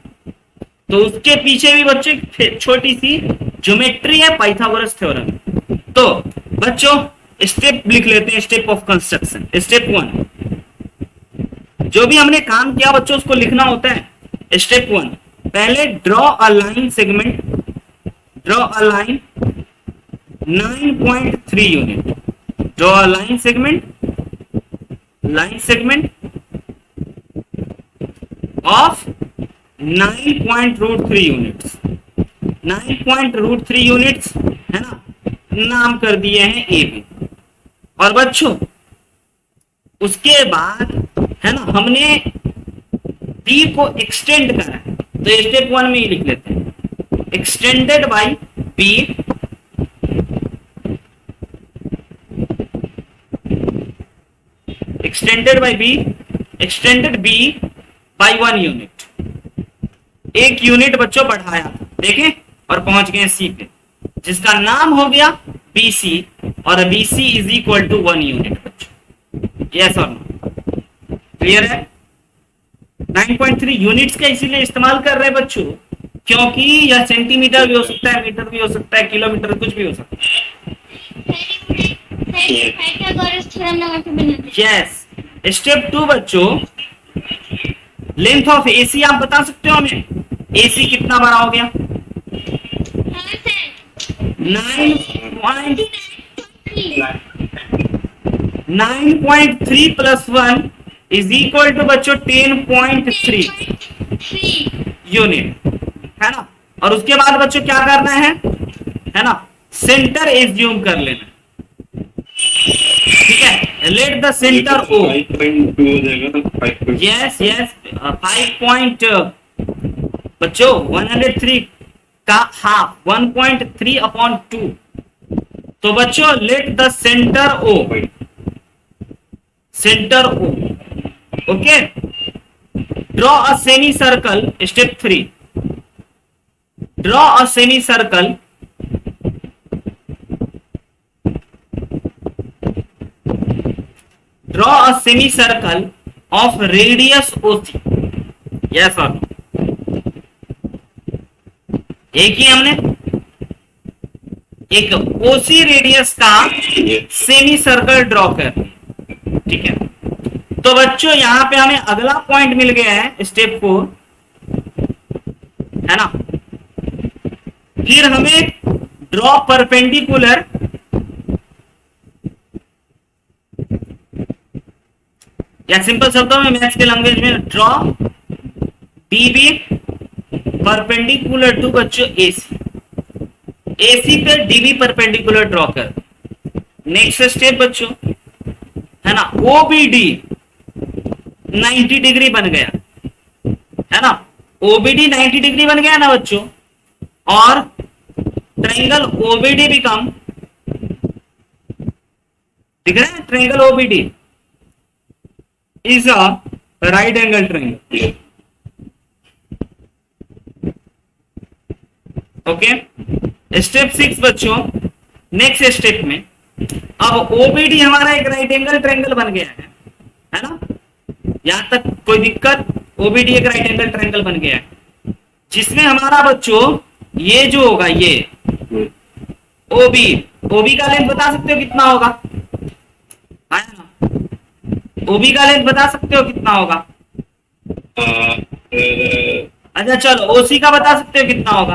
तो उसके पीछे भी बच्चों छोटी सी ज्योमेट्री है, पाइथागोरस थ्योरम। तो बच्चों स्टेप लिख लेते हैं, स्टेप ऑफ कंस्ट्रक्शन। स्टेप 1, जो भी हमने काम किया बच्चों उसको लिखना होता है। स्टेप 1, पहले draw a line segment, draw a line 9.3 unit, draw a line segment of 9.3 units, 9.3 units है ना, नाम कर दिए हैं ए बी। और बच्चों उसके बाद है ना हमने बी को एक्सटेंड करा है, तो स्टेप 1 में ही लिख लेते हैं, extended by B, extended B by 1 unit, 1 unit बच्चों बढ़ाया, देखें, और पहुंच गए सी पे, जिसका नाम हो गया BC, और BC is equal to 1 unit बच्चों। यस और नो, क्लियर है? 9.3 यूनिट्स का इसीलिए इस्तेमाल कर रहे हैं बच्चों, क्योंकि यह सेंटीमीटर भी हो सकता है, मीटर भी हो सकता है, किलोमीटर, कुछ भी हो सकता है। यस। स्टेप 2 बच्चों, लेंथ ऑफ AC आप बता सकते हो हमें, AC कितना बड़ा हो गया? 9.3 प्लस 1 इज इक्वल टू बच्चों 10.3 यूनिट, है ना। और उसके बाद बच्चों क्या करना है ना, सेंटर एज्यूम कर लेना, ठीक है। लेट द सेंटर O, 5.2 हो जाएगा, 5.2। यस 5 बच्चों 103 का हाफ 1.3 अपॉन 2, तो बच्चों let the centre O, okay. Draw a semi circle, step 3, draw a semi circle of radius OC, yes और नो, एक ही हमने एक OC रेडियस का सेमी सर्कल ड्रॉ कर, ठीक है। तो बच्चों यहां पे हमें अगला पॉइंट मिल गया है, स्टेप 4, है ना। फिर हमें ड्रॉ परपेंडिकुलर, या सिंपल शब्दों में मैथ्स के लैंग्वेज में ड्रॉ DB परपेंडिकुलर टू बच्चों AC पे DB परपेंडिकुलर ड्रॉ कर। नेक्स्ट स्टेप बच्चों है ना, OBD 90 डिग्री बन गया, है ना, OBD 90 डिग्री बन गया ना बच्चों, और ट्रायंगल OBD बिकम, दिख रहा है, triangle OBD is a right angle triangle, okay. Step 6 बच्चों, नेक्स्ट स्टेप में अब OBD हमारा एक राइट एंगल ट्रायंगल बन गया है ना, यहां तक कोई दिक्कत? OBD एक राइट एंगल ट्रायंगल बन गया है, जिसमें हमारा बच्चों ये जो होगा ये OB का लेंथ बता सकते हो कितना होगा? है ना, OB का लेंथ बता सकते हो कितना होगा? अच्छा चलो OC का बता सकते हो कितना होगा?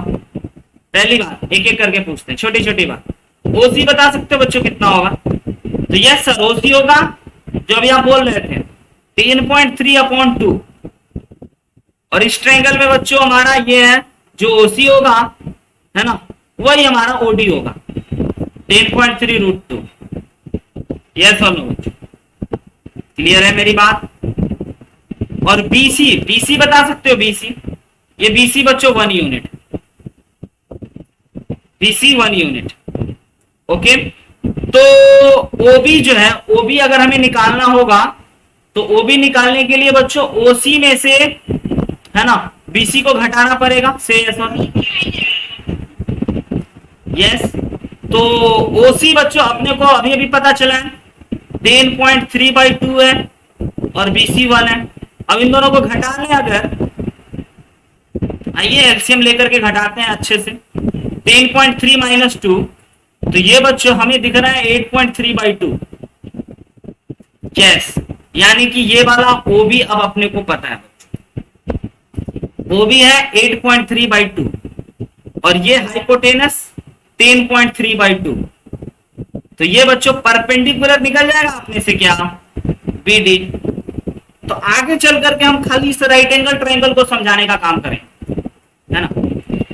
पहली बात एक एक करके पूछते हैं, छोटी छोटी बात। OC बता सकते हो बच्चों कितना होगा? तो यस सर, OC होगा जो अभी आप बोल रहे थे 10.3 अपॉन 2, और इस ट्रायंगल में बच्चों हमारा ये है जो OC होगा, है ना, वही हमारा OD होगा 10.3 रूट 2। यस और नो बच्चों, क्लियर है मेरी बात? और BC बता सकते हो? ये BC बच्चों 1 यूनिट, BC 1 यूनिट, ओके। तो OB जो है, OB अगर हमें निकालना होगा तो OB निकालने के लिए बच्चों OC में से, है ना, BC को घटाना पड़ेगा, से यस और यस। तो OC बच्चों अपने को अभी अभी पता चला है 10.3/2 है, और BC 1 है। अब इन दोनों को घटा लें अगर, आइए एलसीएम लेकर के घटाते हैं अच्छे से। 10.3 - 2 तो ये बच्चों हमें दिख रहा है 8.3/2। यस, यानी कि ये वाला OB अब अपने को पता है, OB है 8.3/2 और ये हाइपोटेनस 10.3/2। तो ये बच्चों परपेंडिकुलर निकल जाएगा अपने से क्या, BD। तो आगे चल करके हम खाली इस राइट एंगल ट्रायंगल को समझाने का काम करें, है ना।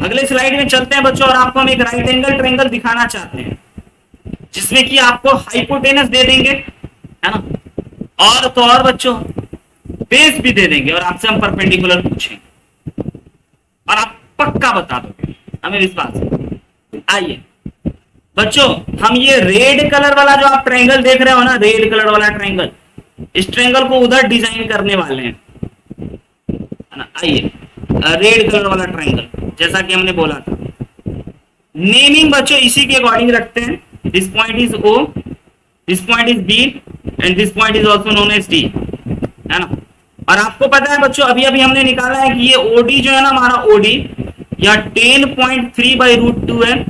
अगले स्लाइड में चलते हैं बच्चों और आपको हम एक राइट एंगल ट्रायंगल दिखाना चाहते हैं जिसमें कि आपको हाइपोटेनस दे देंगे, है ना, और तो और बच्चों बेस भी दे देंगे और आपसे हम परपेंडिकुलर पूछेंगे और आप पक्का बता दोगे, हमें विश्वास है। आइए बच्चों, हम ये रेड कलर वाला जो आप ट्रायंगल देख रहे हो ना, रेड कलर वाला ट्रायंगल, इस ट्रायंगल को उधर डिजाइन करने वाले हैं, है ना। आइए, रेड कलर वाला ट्रायंगल जैसा कि हमने बोला था, नेमिंग बच्चों इसी के अकॉर्डिंग रखते हैं। This point is O, this point is B and this point is also known as D, है ना। और आपको पता है बच्चों, अभी अभी हमने निकाला है कि ये OD जो है ना हमारा OD या 10.3/√2 है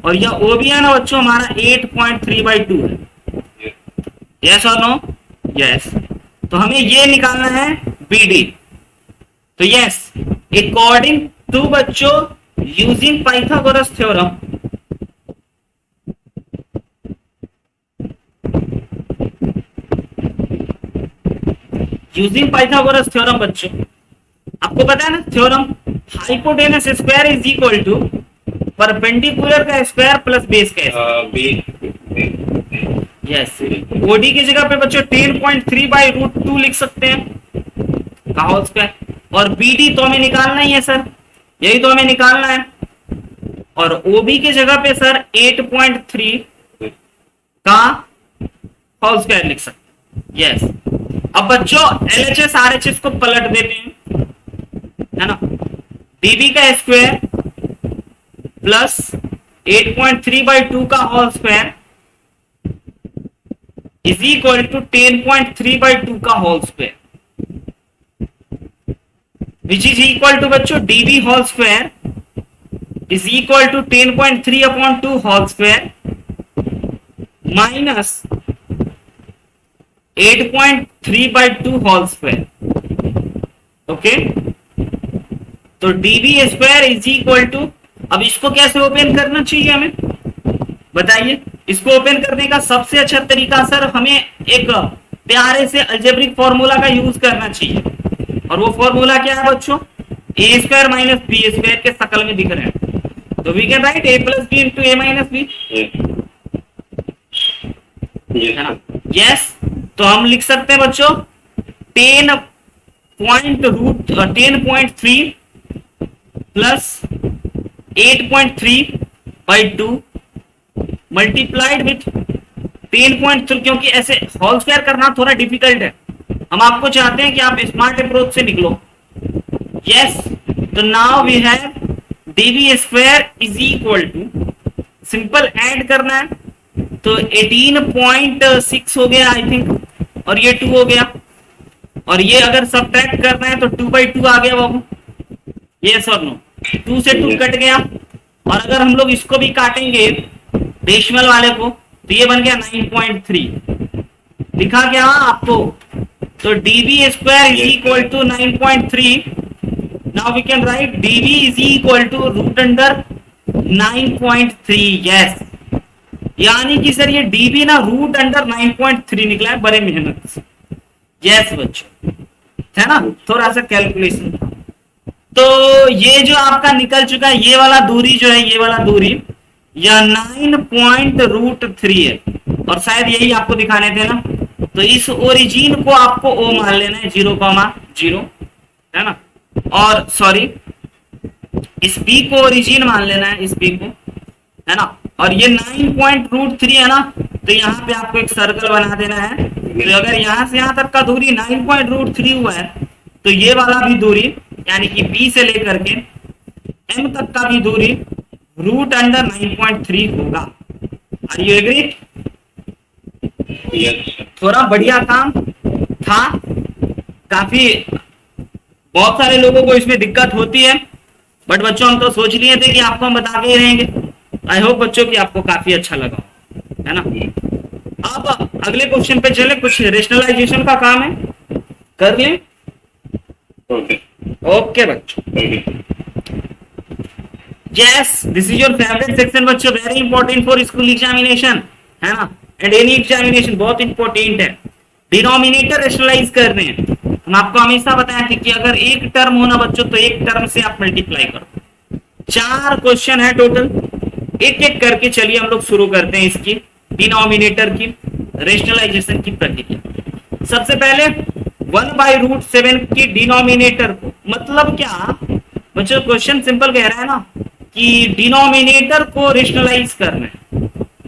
और यह OB है ना बच्चों हमारा 8.3/2 है। यस और नो? यस। तो हमें ये निकालना है BD। तो यस, अकॉर्डिंग टू बच्चों using Pythagoras theorem, using Pythagoras theorem बच्चों, आपको पता है ना theorem, hypotenuse square is equal to perpendicular का स्क्वायर प्लस बेस का स्क्वायर। यस, OD की जगह पे बच्चों 10.3/√2 लिख सकते हैं का होल स्क्वायर, और BD तो हमें निकालना ही है सर, यही तो हमें निकालना है, और OB की जगह पे सर 8.3 का होल स्क्वायर लिख सकते हैं। यस, अब बच्चों LHS RHS को पलट देते हैं, है ना। DB का स्क्वायर प्लस 8.3/2 का whole square is equal to 10.3/2 का whole square, which is equal to बच्चों DB whole square is equal to 10.3/2 whole square minus 8.3/2 whole square. Okay, तो DB square is equal to, अब इसको कैसे open करना चाहिए हमें बताइए। इसको ओपन करने का सबसे अच्छा तरीका सर, हमें एक प्यारे से अलजेब्रिक फॉर्मूला का यूज करना चाहिए, और वो फॉर्मूला क्या है बच्चों, A square minus B square के शकल में दिख रहे हैं। तो we can write A plus B into A minus B, है ना। यस, तो हम लिख सकते हैं बच्चों 10.3 प्लस 8.3/2 मल्टीप्लाइड विथ 10.3, क्योंकि ऐसे होल स्क्वायर करना थोड़ा डिफिकल्ट है, हम आपको चाहते हैं कि आप स्मार्ट अप्रोच से निकलो। यस, तो now we have DB square is equal to, simple add करना है, तो 18.6 हो गया आई थिंक, और ये 2 हो गया, और ये अगर सब्ट्रैक्ट करना है तो 2/2 आ गया बाबू। यस और नो? 2 से 2 कट गया, और अगर हम लोग इसको भी काटेंगे डेसिमल वाले को तो ये बन गया 9.3, लिखा क्या आपको, तो DB square is equal to 9.3। Now we can write DB is equal to √9.3। Yes, यानी कि सर ये DB ना √9.3 निकला है बड़े मेहनत से। यस बच्चों, है ना, थोड़ा सा कैलकुलेशन था। तो ये जो आपका निकल चुका है, ये वाला दूरी जो है, ये वाला दूरी यह 9.3 है, और शायद यही आपको दिखाने थे ना। तो इस ओरिजिन को आपको O मान लेना है, 0,0, है ना, और सॉरी इस B को ओरिजिन मान लेना है, इस B को, है ना, और ये 9.3 है ना, तो यहाँ पे आपको एक सर्कल बना देना है। तो अगर यहाँ से यहाँ तक का दूरी 9.3 हुआ है, तो ये वाला भी दूरी यानी कि B से लेकर के M तक का भी दूरी √9.3 होगा। Are you agree? थोड़ा बढ़िया काम था, काफी बहुत सारे लोगों को इसमें दिक्कत होती है, बट बच्चों हम तो सोच लिए थे कि आपको हम बता के ही रहेंगे, आई होप बच्चों की आपको काफी अच्छा लगा हो, है ना। अब अगले क्वेश्चन पे चले, कुछ रेशनलाइजेशन का काम है, कर लें। ओके ओके बच्चों, okay yes this is your favourite section बच्चों, very important for school examination, है ना, एंड एनी एग्जामिनेशन, बहुत इंपॉर्टेंट है। डिनोमिनेटर रेशनलाइज करने हैं। हम आपको हमेशा बताया थे कि अगर एक टर्म होना बच्चों तो एक टर्म से आप मल्टीप्लाई करो। 4 क्वेश्चन है टोटल, एक एक करके चलिए हम लोग शुरू करते हैं इसकी डिनोमिनेटर की रेशनलाइजेशन की प्रक्रिया। सबसे पहले 1/√7 की डिनोमिनेटर को, मतलब क्या बच्चों, क्वेश्चन सिंपल कह रहा है ना कि डिनोमिनेटर को रेशनलाइज करना है।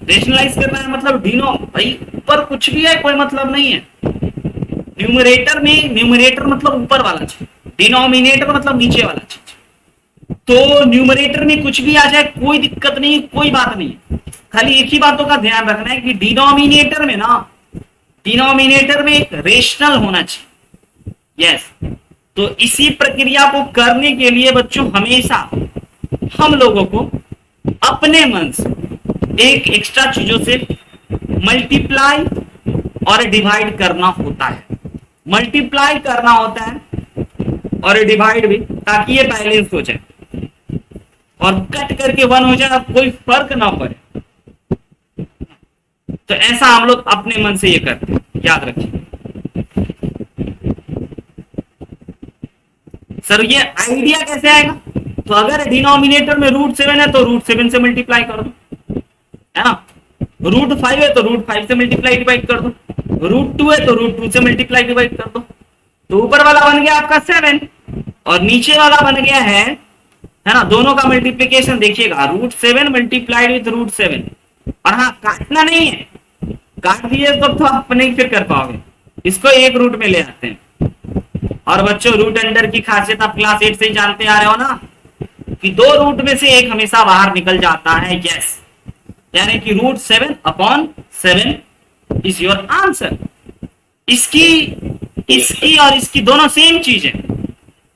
रेशनलाइज करना है मतलब डिनो, भाई ऊपर कुछ भी है कोई मतलब नहीं है। न्यूमरेटर में, न्यूमरेटर मतलब ऊपर वाला चीज, डिनोमिनेटर मतलब नीचे वाला चीज। तो न्यूमरेटर में कुछ भी आ जाए कोई दिक्कत नहीं, कोई बात नहीं, खाली एक ही बातों का ध्यान रखना है कि डिनोमिनेटर में ना, डिनोमिनेटर में एक रेशनल होना चाहिए। यस, तो इसी प्रक्रिया को करने के लिए बच्चों हमेशा हम लोगों को अपने मन से एक एक्स्ट्रा चीजों से मल्टीप्लाई और डिवाइड करना होता है। मल्टीप्लाई करना होता है और डिवाइड भी, ताकि ये बैलेंस हो जाए और कट करके 1 हो जाए, कोई फर्क ना पड़े। तो ऐसा हम लोग अपने मन से ये करते हैं, याद रखिए। सर ये आइडिया कैसे आएगा? तो अगर डिनोमिनेटर में √7 है तो √7 से मल्टीप्लाई कर दो, है ना। √5 है तो √5 से मल्टीप्लाई डिवाइड कर दो, √2 है तो √2 से मल्टीप्लाई डिवाइड कर दो। तो ऊपर वाला बन गया आपका 7 और नीचे वाला बन गया है ना, दोनों का मल्टीप्लीकेशन देखिएगा, √7 मल्टीप्लाइड विथ √7। और हाँ, काटना नहीं है, काट दिए तो आप नहीं फिर कर पाओगे, इसको एक रूट में ले आते हैं। और बच्चों रूट अंडर की खासियत आप क्लास 8 से ही जानते आ रहे हो ना, कि 2 रूट में से एक हमेशा बाहर निकल जाता है। यस, यानी कि √7/7 इज योर आंसर। इसकी और इसकी दोनों सेम चीज है।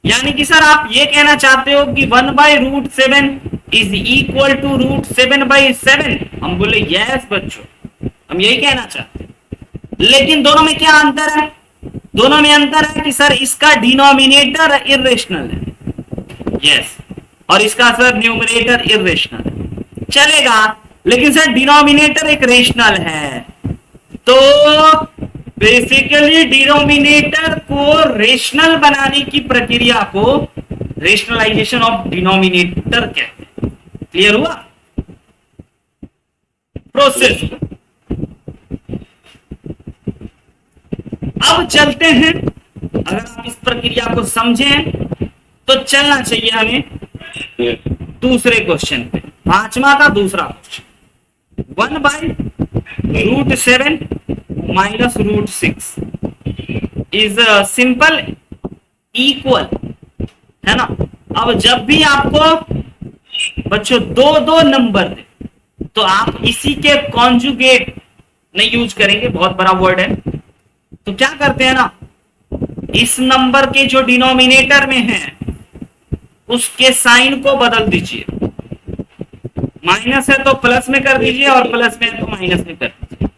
यानी कि सर आप ये कहना चाहते हो कि 1/√7 इज इक्वल टू √7/7। हम बोले यस बच्चों, हम यही कहना चाहते हैं। लेकिन दोनों में क्या अंतर है? दोनों में अंतर है कि सर इसका डिनोमिनेटर इर्रेशनल है, यस, और इसका सर न्यूमरेटर इर्रेशनल है। चलेगा, लेकिन सर डिनोमिनेटर एक रेशनल है, तो बेसिकली डिनोमिनेटर को रेशनल बनाने की प्रक्रिया को रेशनलाइजेशन ऑफ डिनोमिनेटर कहते हैं। क्लियर हुआ प्रोसेस? अब चलते हैं, अगर आप इस प्रक्रिया को समझें तो चलना चाहिए हमें दूसरे क्वेश्चन पे, 5वां का दूसरा question. 1/√7 minus √6 is simple equal, है ना। अब जब भी आपको बच्चों दो नंबर दे तो आप इसी के कॉन्जुगेट नहीं यूज करेंगे, बहुत बड़ा वर्ड है। तो क्या करते हैं ना, इस नंबर के जो डिनोमिनेटर में है उसके साइन को बदल दीजिए, माइनस है तो प्लस में कर दीजिए और प्लस में है तो माइनस में कर दीजिए,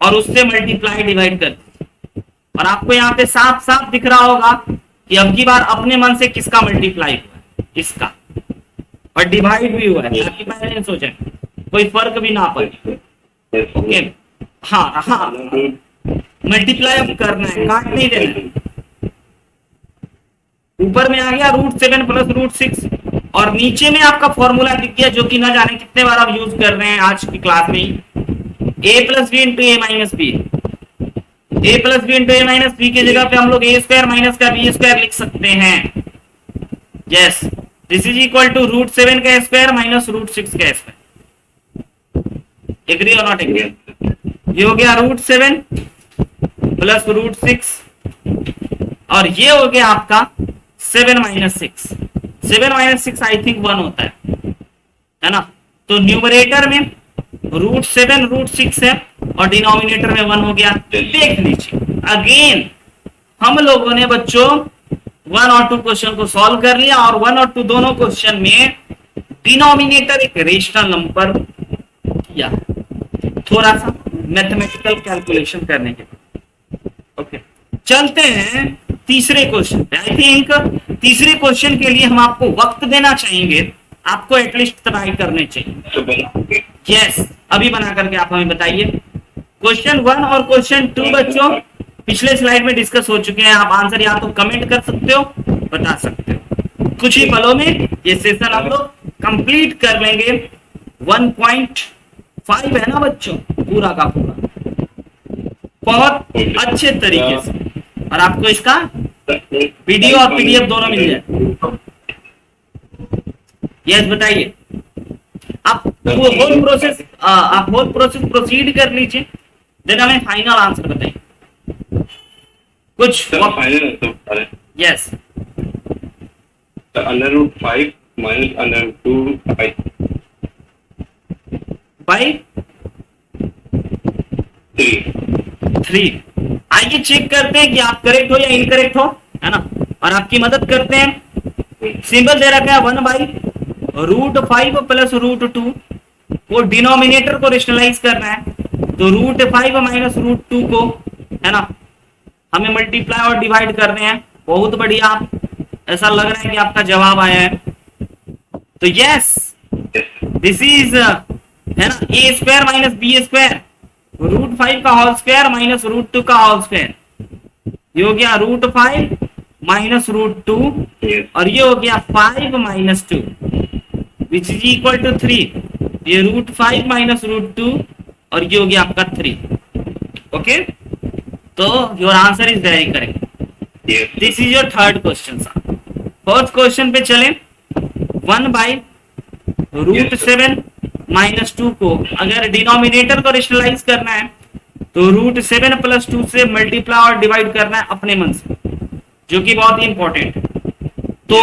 और उससे मल्टीप्लाई डिवाइड कर दीजिए। और आपको यहाँ पे साफ साफ दिख रहा होगा कि अब की बार अपने मन से किसका मल्टीप्लाई हुआ है, इसका, और डिवाइड भी हुआ है, ताकि बैलेंस हो जाए, कोई फर्क भी ना पड़े। ओके, हाँ, मल्टीप्लाई अब करना है, काट नहीं देना है। ऊपर में आ गया √7 प्लस √6, और नीचे में आपका फॉर्मूला दिख गया, जो कि ना जाने कितने बार आप यूज कर रहे हैं आज की क्लास में ही, a + b × a - b। a + b × a - b की जगह पे हम लोग a² माइनस का b² लिख सकते हैं। Yes, this is equal to √7 का स्क्वायर माइनस √6 का स्क्वायर। एग्री और नॉट एग्री? ये हो गया √7 प्लस √6, और ये हो गया आपका 7 - 6। 7 - 6 आई थिंक 1 होता है ना। तो न्यूमरेटर में √7 √6 है और डिनोमिनेटर में 1 हो गया। देख लीजिए, अगेन हम लोगों ने बच्चों 1 और 2 क्वेश्चन को सॉल्व कर लिया, और 1 और 2 दोनों क्वेश्चन में डिनोमिनेटर एक रेशनल नंबर किया, थोड़ा सा मैथमेटिकल कैलकुलेशन करने के लिए। ओके, चलते हैं तीसरे क्वेश्चन पे। आई थिंक तीसरे क्वेश्चन के लिए हम आपको वक्त देना चाहेंगे, आपको एटलीस्ट ट्राई करने चाहिए। तो बनाओगे? यस, अभी बना करके आप हमें बताइए। क्वेश्चन 1 और क्वेश्चन 2 बच्चों पिछले स्लाइड में डिस्कस हो चुके हैं। आप आंसर या तो कमेंट कर सकते हो, बता सकते हो। कुछ ही पलों में ये सेशन हम लोग कंप्लीट कर लेंगे। 1.5 है ना बच्चों, पूरा का पूरा, बहुत अच्छे तरीके से। और आपको इसका वीडियो और पीडीएफ दोनों मिल जाए। यस, बताइए। आप होल प्रोसेस प्रोसीड कर लीजिए, देन हमें फाइनल आंसर बताइए कुछ। फाइनल आंसर बता रहे हैं। Yes, √5 minus √2 by by 3। आइए चेक करते हैं कि आप करेक्ट हो या इनकरेक्ट हो, है ना। और आपकी मदद करते हैं। सिंबल दे रखा है 1/√5 प्लस √2। वो डिनोमिनेटर को रेशनलाइज करना है, तो √5 माइनस √2 को, है ना, हमें मल्टीप्लाई और डिवाइड करने हैं। बहुत बढ़िया, ऐसा लग रहा है कि आपका जवाब आया है। तो यस, दिस इज, है ना, a² माइनस b², √5 का होल स्क्वायर माइनस √2 का होल स्क्वायर। ये हो गया √5 माइनस √2, और ये हो गया 5 minus 2 which is equal to 3। ये √5 माइनस √2, और ये हो गया आपका 3। ओके, तो your answer is very correct. This is your third question. Fourth question पे चलें। 1/√7 माइनस 2 को अगर डिनोमिनेटर को रेशनलाइज करना है तो √7 प्लस 2 से मल्टीप्लाई और डिवाइड करना है अपने मन से, जो कि बहुत ही इंपॉर्टेंट है। तो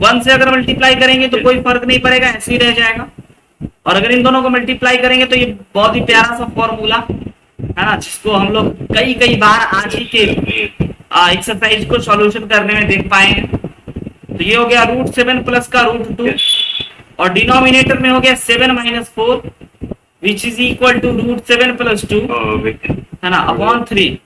1 से अगर मल्टीप्लाई करेंगे तो कोई फर्क नहीं पड़ेगा, ऐसे ही रह जाएगा। और अगर इन दोनों को मल्टीप्लाई करेंगे तो ये बहुत ही प्यारा सा फॉर्मूला, है ना, जिसको हम लोग कई बार आज ही के एक्सरसाइज को सॉल्यूशन करने में देख पाए हैं। तो ये हो गया √7 प्लस का √2, और डिनोमिनेटर में हो गया 7 minus 4 which is equal to √7 plus 2, है ना, अपॉन 3।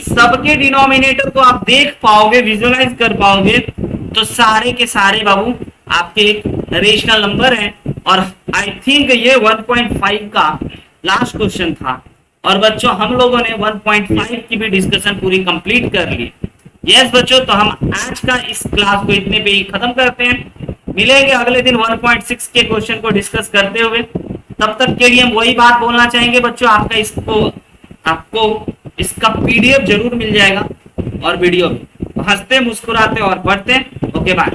सबके डिनोमिनेटर को आप देख पाओगे, विजुअलाइज कर पाओगे, तो सारे के सारे बाबू आपके एक रेशनल नंबर हैं। और आई थिंक ये 1.5 का लास्ट क्वेश्चन था, और बच्चों हम लोगों ने 1.5 की भी डिस्कशन पूरी कंप्लीट कर ली। यस बच्चों, तो हम आज का इस क्लास को इतने पे ही खत्म करते हैं। मिलेंगे अगले दिन 1.6 के क्वेश्चन को डिस्कस करते हुए। तब तक के लिए हम वही बात बोलना चाहेंगे बच्चों, आपको इसका पीडीएफ जरूर मिल जाएगा, और वीडियो भी। हंसते मुस्कुराते और पढ़ते। Okay, bye.